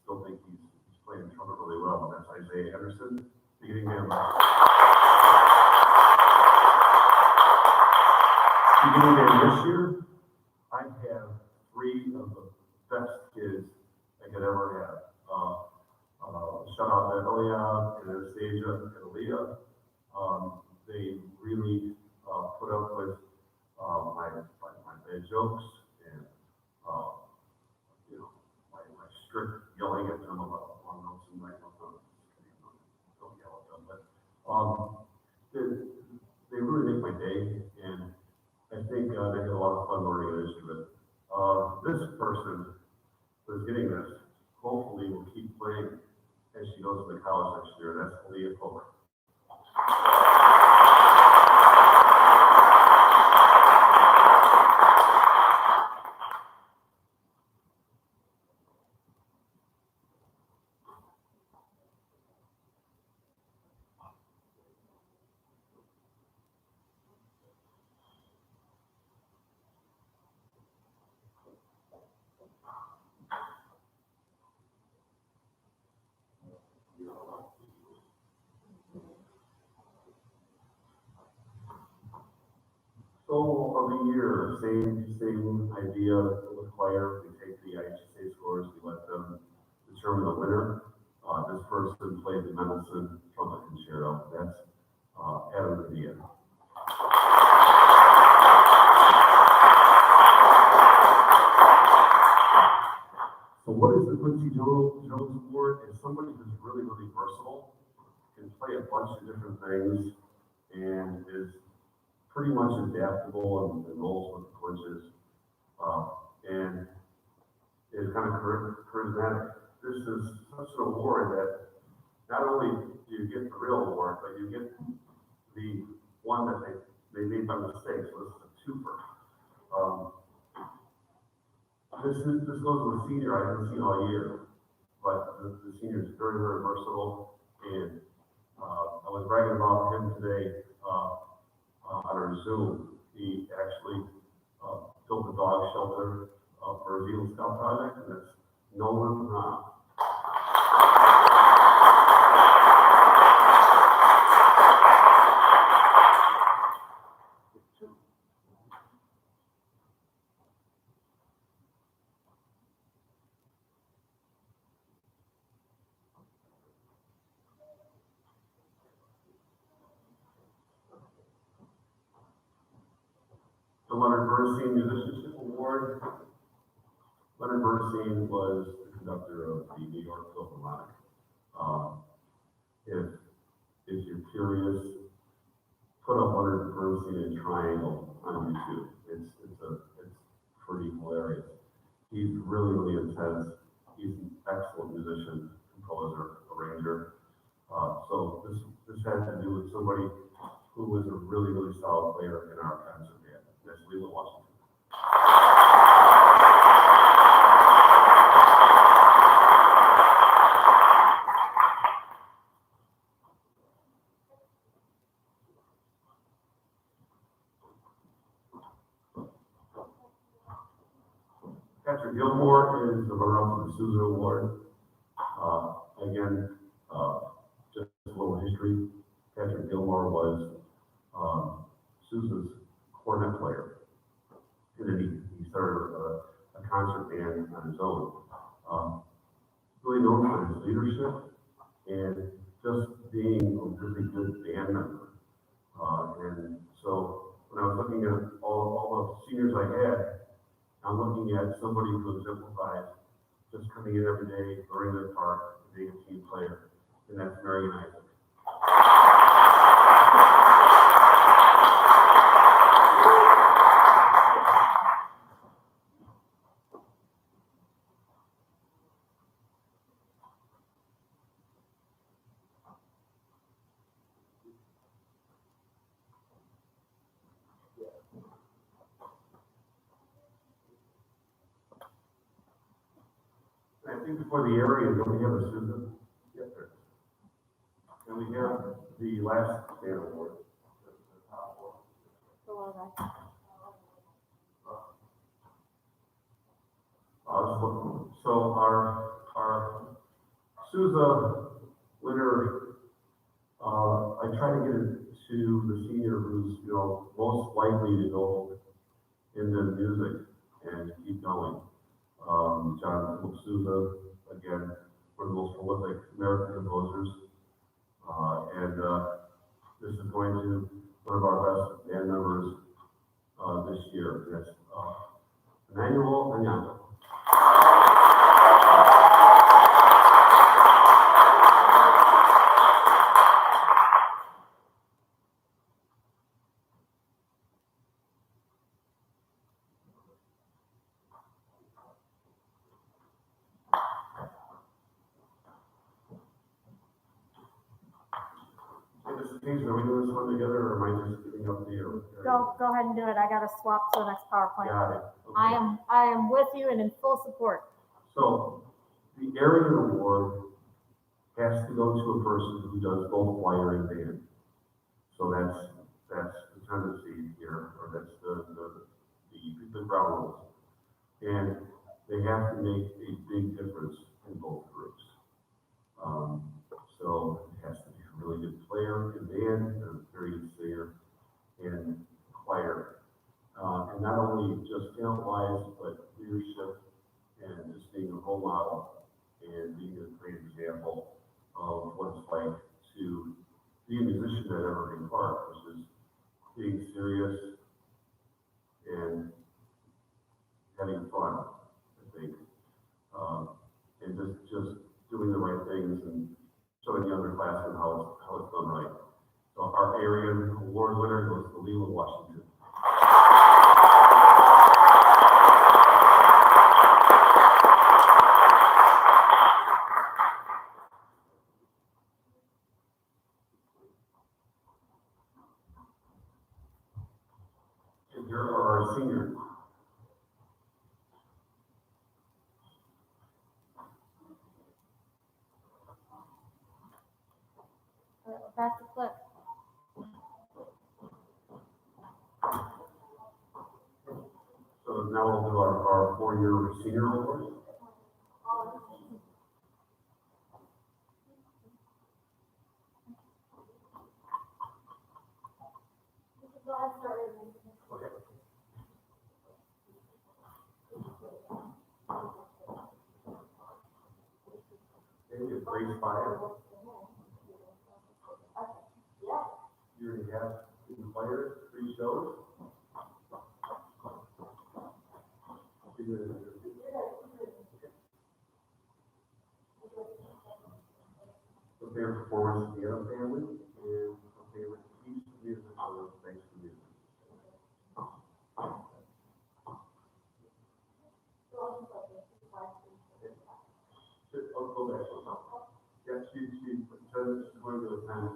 still think he's playing trumpet really well. And that's Isaiah Henderson, beginning band last year. Beginning band this year, I have 3 of the best kids I could ever have. Shout out to Eliab and Anastasia and Aaliyah. They really put up with my bad jokes and my strict yelling at them about long notes and right notes. Don't yell at them, but they really make my day, and I think they had a lot of fun learning an instrument. This person who's getting this hopefully will keep playing as she goes to the college next year. That's Aaliyah Fuller. Goal of the year, same idea with choir. We take the IHSA scores, we let them determine the winner. This person played the Mendelssohn trumpet concerto. That's Adam Padilla. So what is the Quincy Jones Award? It's somebody who's really, really versatile, can play a bunch of different things, and is pretty much adaptable and rolls with the punches, and is kind of charismatic. This is such an award that not only do you get the real award, but you get the one that they made by mistake. So this is a twofer. This goes to a senior I haven't seen all year, but the senior is very, very versatile, and I was bragging about him today. On our Zoom, he actually built a dog shelter for a Eagle Scout project, and it's Nolan Ron. The Leonard Bernstein Musicianship Award. Leonard Bernstein was the conductor of the New York Philharmonic. If you're curious, put up Leonard Bernstein in Triangle on YouTube. It's pretty hilarious. He's really, really intense. He's an excellent musician, composer, arranger. So this had to do with somebody who was a really, really solid player in our concert band. That's Leland Washington. Patrick Gilmore is the runner-up of the Sousa Award. Again, just a little history. Patrick Gilmore was, Sousa's cornet player. And then he started a concert band on his own. Really known for his leadership and just being a really good band member. And so when I was looking at all the seniors I had, I'm looking at somebody who exemplifies just coming in every day, learning their part, being a team player, and that's Marion Isaac. I think before the area, don't we have a Susan? Yes, sir. And we have the last band award. So our Sousa winner, I try to get it to the senior who's, most likely to go into music and keep going. John Philip Sousa, again, one of the most prolific American composers. And this is going to one of our best band members this year. That's Emmanuel Anyango. Are we doing this one together, or am I just giving up the air? Go ahead and do it. I gotta swap to the next PowerPoint. Got it. Okay. I am with you and in full support. So the area award has to go to a person who does both choir and band. So that's the tendency here, or that's the ground rules. And they have to make a big difference in both groups. So it has to be a really good player in band, and a very good singer in choir. And not only just talent-wise, but leadership and just being a role model and being a great example of what it's like to be a musician at Evergreen Park, which is being serious and having fun, I think. And just doing the right things and showing the underclassmen how it's done right. So our area award winner goes to Leland, Washington. And here are our seniors. Back to click. So now we'll do our 4-year senior award. Okay. Okay, it's grade 5. You already have 2 players, 3 shows. Prepare performance of the other family and prepare with each music on thanks to music. I'll go back. Yeah, she says she's going to attend.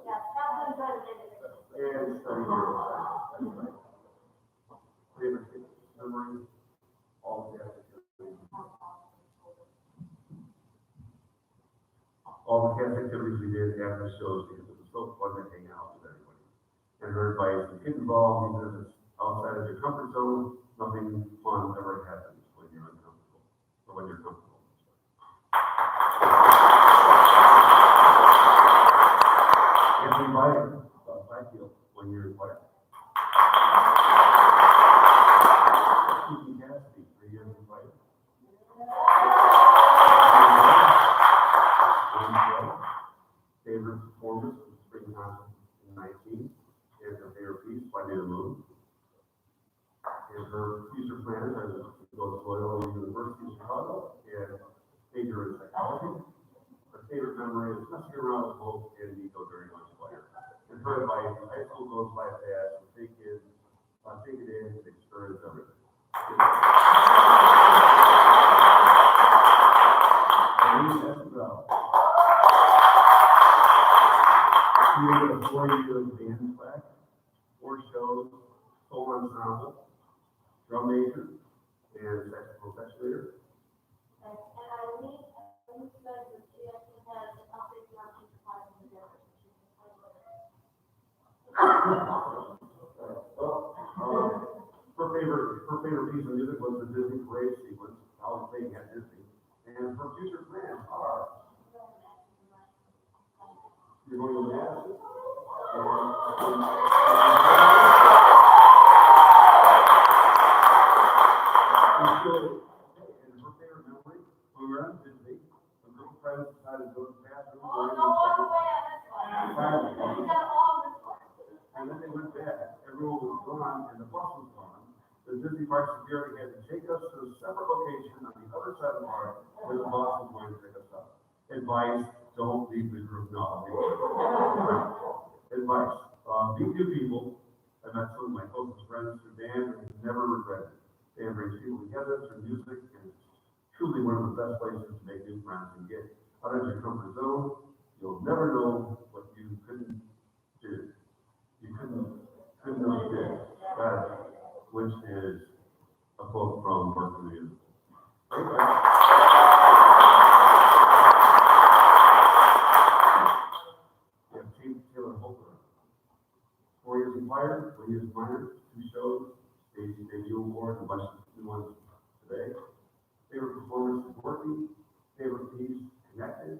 Yeah, Catherine tried to get it. And study here. That's right. Favorite memory, all the activities. All the cast activities we did after the shows because it was so fun to hang out with everybody. And her advice to get involved even if it's outside of your comfort zone, nothing fun ever happens when you're uncomfortable or when you're comfortable. Tony Biden, Byfield, 1 year in fire. Keaton Cassidy, 3 years in fire. Favorite performance was Spring Concert in 19, and her favorite piece, Fly Me the Moon. And her future plans are to go to Loyola University of Chicago and major in psychology. Her favorite memory is messing around with Hope and Nico during lunch fire. And her advice, high school goes by fast, so take it in and experience everything. She did a 4-year band class, 4 shows, solo ensemble, drum major, and saxophone section leader. And I think that she actually has an update on teacher classes in there. Her favorite piece of music was the Disney parade sequence, I was playing at Disney. And her future plans are, you're going to Madison. And her favorite memory, when we were on Disney, a group of friends decided to go to the bathroom. Oh, no, all the way on this one. We got all this one. And then they went back, everyone was gone, and the bus was gone. The Disney Park security had to take us to a separate location on the other side of the park where the bus was going to pick us up. Advice, don't leave the group, no. Advice, meet new people. I met some of my closest friends through band and never regretted it. Band brings people together through music, and it's truly one of the best places to make new friends and get out of your comfort zone. You'll never know what you couldn't do. You couldn't know you did. Which is a quote from Work for the Music. We have Chief Taylor Holker. 4 years in fire, 3 years minor, 2 shows, stage debut award, and a bunch of new ones today. Favorite performance is Working. Favorite piece, Connected.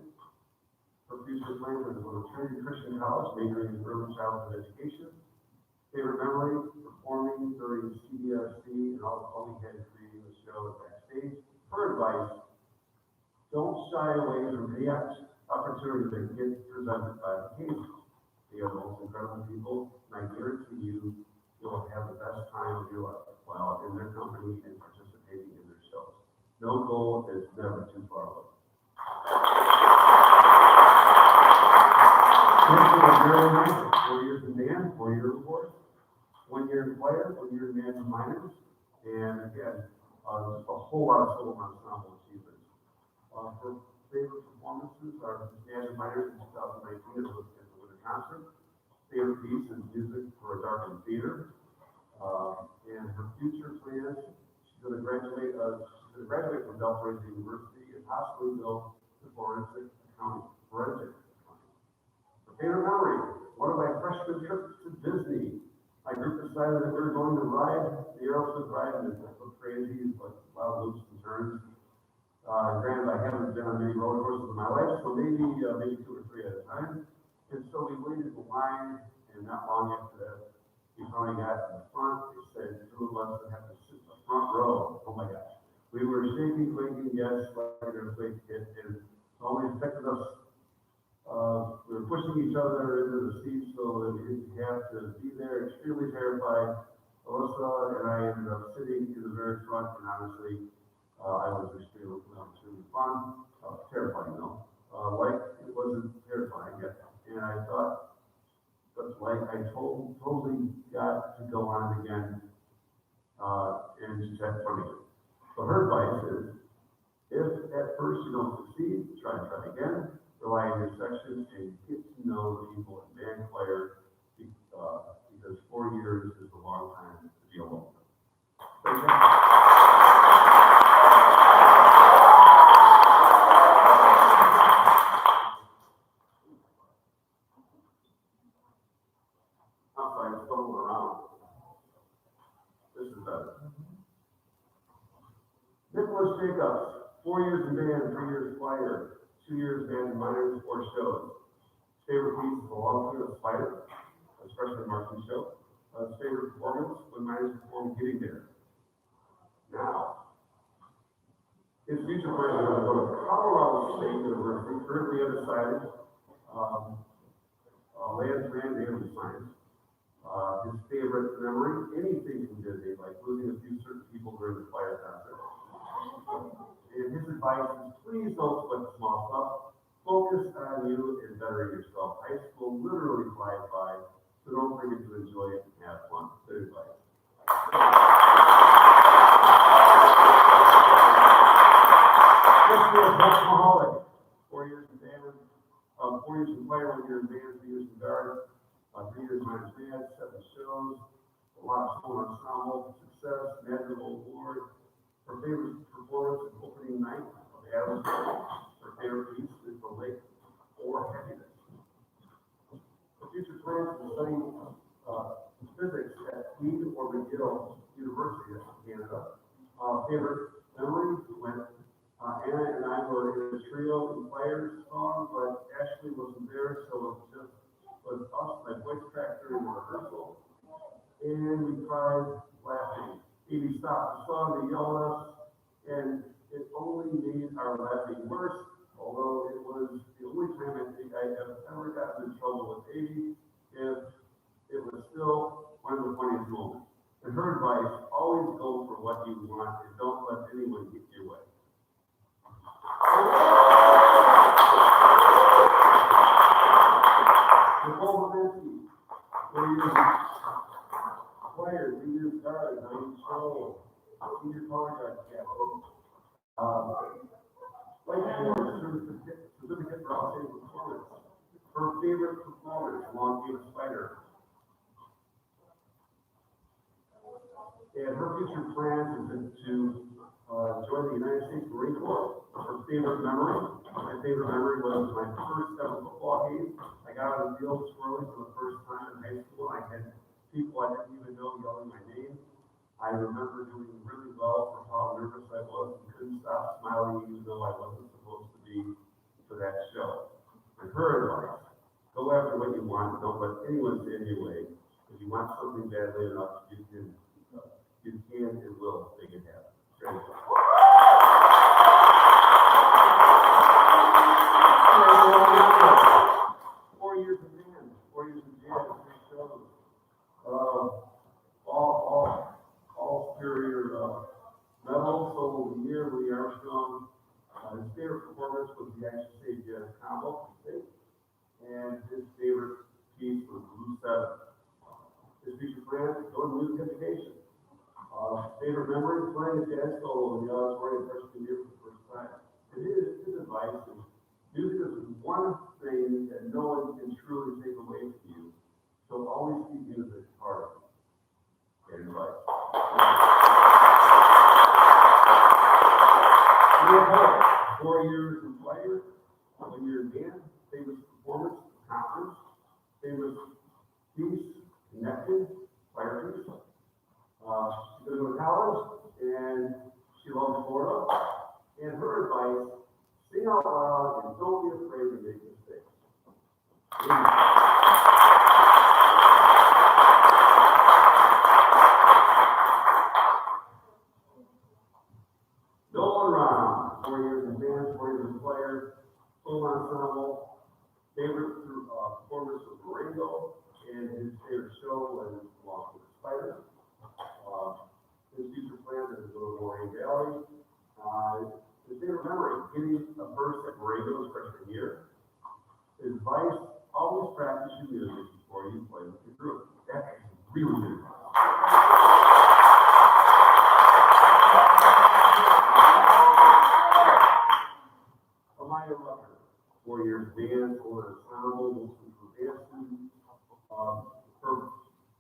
Her future plans are to go to Trinity Christian College, majoring in early childhood education. Favorite memory, performing during CBRC and all we had creating the show backstage. Her advice, don't shy away from any opportunity that gets presented by the case. They are the most incredible people, and I guarantee you, you'll have the best time of your life while in their company and participating in their shows. No goal is never too far away. 4 years in band, 4 years of course. 1 year in choir, 1 year in bands and minors, and again, just a whole lot of solo ensemble achievements. Her favorite performances are bands and minors in 2019 at the Winter Concert. Favorite piece is music for a darkened theater. And her future plans, she's going to graduate from Belfast University and possibly go to forensic accounting. Her favorite memory, one of my freshman trips to Disney. My group decided that we were going to ride the Aerosmith ride, and it looked crazy, but a lot of loops and turns. Granted, I haven't been on many roller coasters in my life, so maybe 2 or 3 at a time. And so we waited in line, and not long after that, we finally got in the front. They said 2 of us would have to sit in the front row. Oh my gosh. We were shaking, quaking, yes, like an earthquake hit, and it only affected us. We were pushing each other into the seats so that we didn't have to be there, extremely terrified. Alyssa and I ended up sitting in the very front, and honestly, I was extremely fun, terrifying though. Like, it wasn't terrifying yet. And I thought, but like, I totally got to go on again, and just have fun again. So her advice is, if at first you don't succeed, try again. Rely on your section and get to know the people in band choir, because 4 years is a long time to be alone. Thank you. I'm sorry, I'm stumbling around. This is better. Nicholas Jacobs, 4 years in band, 3 years choir. 2 years band and minors, 4 shows. Favorite piece is the long through the spider, especially marching show. His favorite performance when miners performed Getting There. Now, his future plans are to go to Colorado State University, currently undecided, land grant and science. His favorite memory, anything from Disney, like losing a few certain people during the fire concert. And his advice is please don't sweat the small stuff. Focus on you and bettering yourself. High school literally flies by, so don't forget to enjoy it and have fun. Good advice. Next year, Buck Mahalik, 4 years in band, 4 years in choir, 1 year in band, 3 years in guard, 3 years minor band, 7 shows, a lot of school ensemble, success, magical award. Her favorite performance is opening night of the Adams Show. Her favorite piece is The Lake or Happiness. Her future plans is to study physics at Queen or McGill University of Canada. Favorite memory when Anna and I were in a trio in Players song, but Ashley wasn't there, so it just was us. My voice cracked during the rehearsal, and we cried laughing. Amy stopped the song, they yelled at us, and it only made our laughing worse, although it was the only time I think I have ever gotten in trouble with Amy, and it was still one of the funniest moments. And her advice, always go for what you want and don't let anyone get your way. Nicole Levinsky, 4 years choir, 3 years guard, 9 show, senior color guard captain. Whiteboard certificate for outstanding performance. Her favorite performance, Long Game Spider. And her future plans is to join the United States Marine Corps. Her favorite memory, my favorite memory was my first ever football game. I got on the field swirling for the first time in high school. I had people I didn't even know yelling my name. I remember doing really well for how nervous I was and couldn't stop smiling even though I wasn't supposed to be for that show. And her advice, go after what you want, don't let anyone stand in your way. If you want something badly enough, you can and will make it happen. Great. 4 years of band, 4 years of jazz, 3 shows. All superior medals. So the year Louis Armstrong, his favorite performance was the Action State Jazz Combo, and his favorite piece was Blue 7. His future plans is go to music education. Favorite memory, playing a jazz solo in the auditorium freshman year for the first time. And his advice is, music is one thing that no one can truly take away from you, so always keep music part of you. Good advice. We have 4 years in choir, 1 year in band, favorite performance, conference, favorite piece, connected, choir piece. She's going to go to college, and she loves Florida. And her advice, sing out loud and don't be afraid to make mistakes. Nolan Ron, 4 years in band, 4 years in choir, full ensemble. Favorite performance was Durango, and his favorite show was Along with the Spider. His future plans is to go to Moraine Valley. His favorite memory, getting a verse at Borrego's freshman year. His advice, always practice your music before you play with your group. That's really good advice. Amaya Rucker, 4 years band, full ensemble, mostly for dance students. Her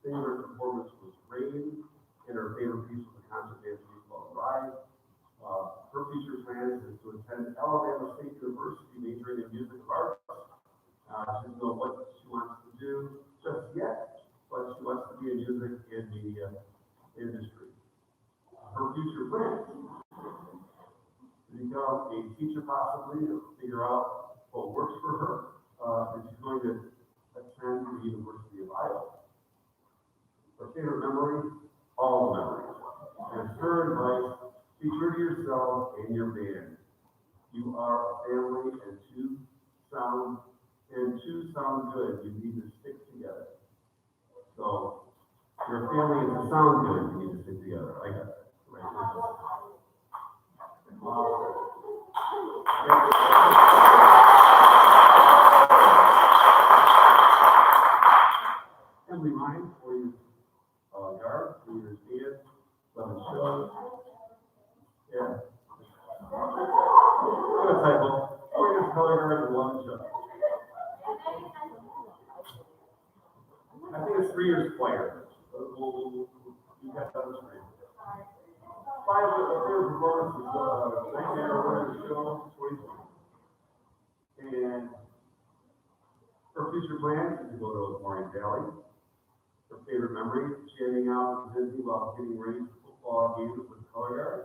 favorite performance was Rain, and her favorite piece was a concert dance piece called Ride. Her future plans is to attend Alabama State University, majoring in music arts. She doesn't know what she wants to do just yet, but she wants to be in music and media industry. Her future plans, to become a teacher possibly, to figure out what works for her. that she's going to attend the University of Iowa. Her favorite memory? All the memories. And her advice, be true to yourself and your band. You are a family, and two sound good. You need to stick together. So, your family is to sound good, you need to stick together. I got that. Right. Emily Ryan, 4 years guard, 3 years band, 11 shows. Yeah. Good typo. 4 years color guard and 11 shows. I think it's 3 years player. You got that on the screen. 5 years performance is Night Night Show 2020. And her future plans is to go to Maureen Valley. Her favorite memory, chatting out with Disney while getting ready for football games with the color guard.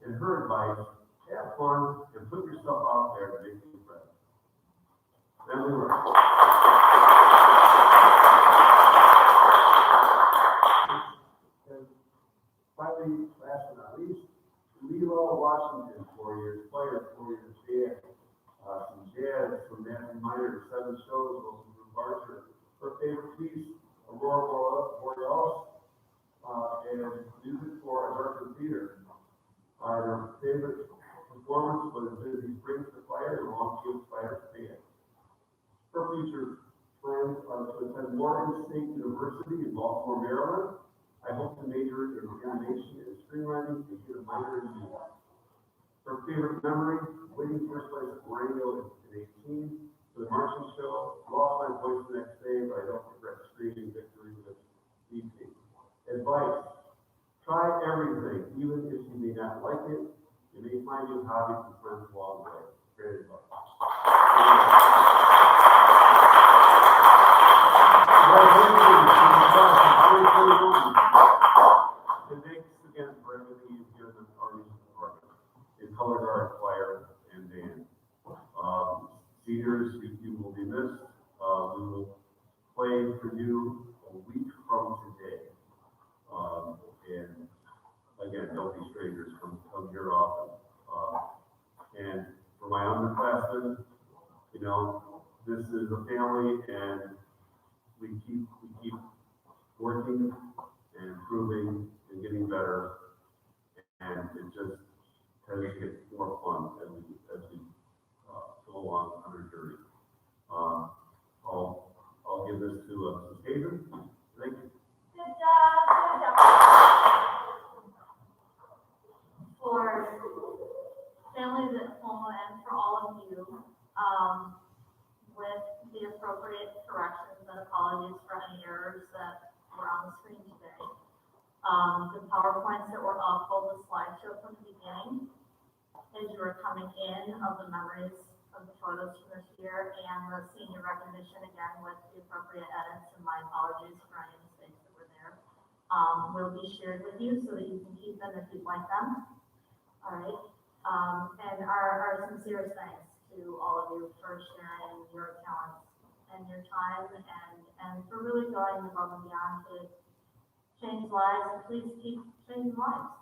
And her advice, have fun and put yourself out there to make new friends. Emily Ryan. And finally, last but not least, Lilo Washington, 4 years player, 4 years band. Some jazz from Matthew Miner, 7 shows, Wilson Bruce Barger. Her favorite piece, Aurora Borealis, and music for American theater. Her favorite performance was Disney Springs the Fire and Longfield Fire Band. Her future plans are to attend Morgan State University in Baltimore, Maryland. I hope to major in animation and screenwriting and get a minor in music. Her favorite memory, winning first place at Marengo in 18, for the marching show, lost my voice the next day, but I don't regret screaming victory with EP. Advice, try everything, even if you may not like it. You may find new hobbies and friends along the way. Great advice. And thanks again for everything you've given our music department in color guard, choir, and band. Seniors, you will be missed. We will play for you a week from today. And again, don't be strangers. Come here often. And for my underclassmen, you know, this is a family, and we keep working and improving and getting better, and it just tends to get more fun as we go along on our journey. I'll give this to Hazen. Thank you. Good job, good job. For families at home and for all of you, with the appropriate corrections and apologies for any errors that were on the screen today. The PowerPoints that were up, the slideshow from the beginning, as you were coming in of the memories of the photos from this year, and the senior recognition again with the appropriate edits, and my apologies for any mistakes that were there, will be shared with you so that you can keep them if you'd like them. All right. And our sincerest thanks to all of you for sharing your talents and your time, and for really going above and beyond to change lives, and please keep changing lives.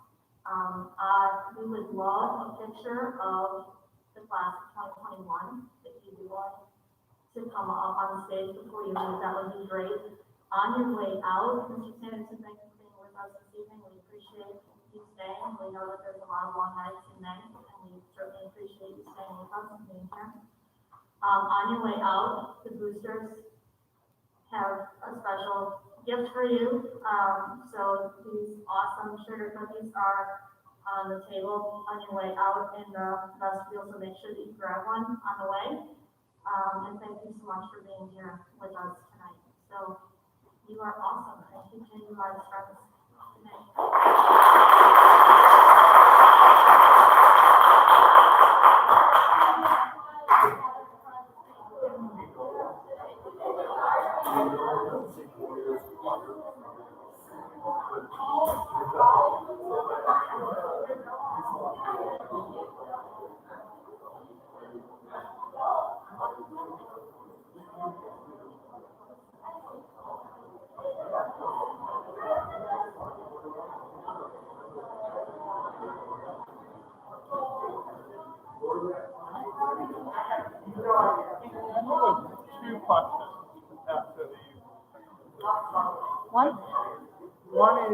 We would love a picture of the class of 2021, if you'd be willing to come up on stage before you leave. That would be great. On your way out, Mr. Sanderson, thank you for being with us this evening. We appreciate you staying. We know that there's a lot of long nights and nights, and we certainly appreciate you staying with us and being here. On your way out, the boosters have a special gift for you. So these awesome sugar cookies are on the table on your way out in the vestibule, so make sure that you grab one on the way. And thank you so much for being here with us tonight. So you are awesome, and keep changing lives, friends. Good night. campus.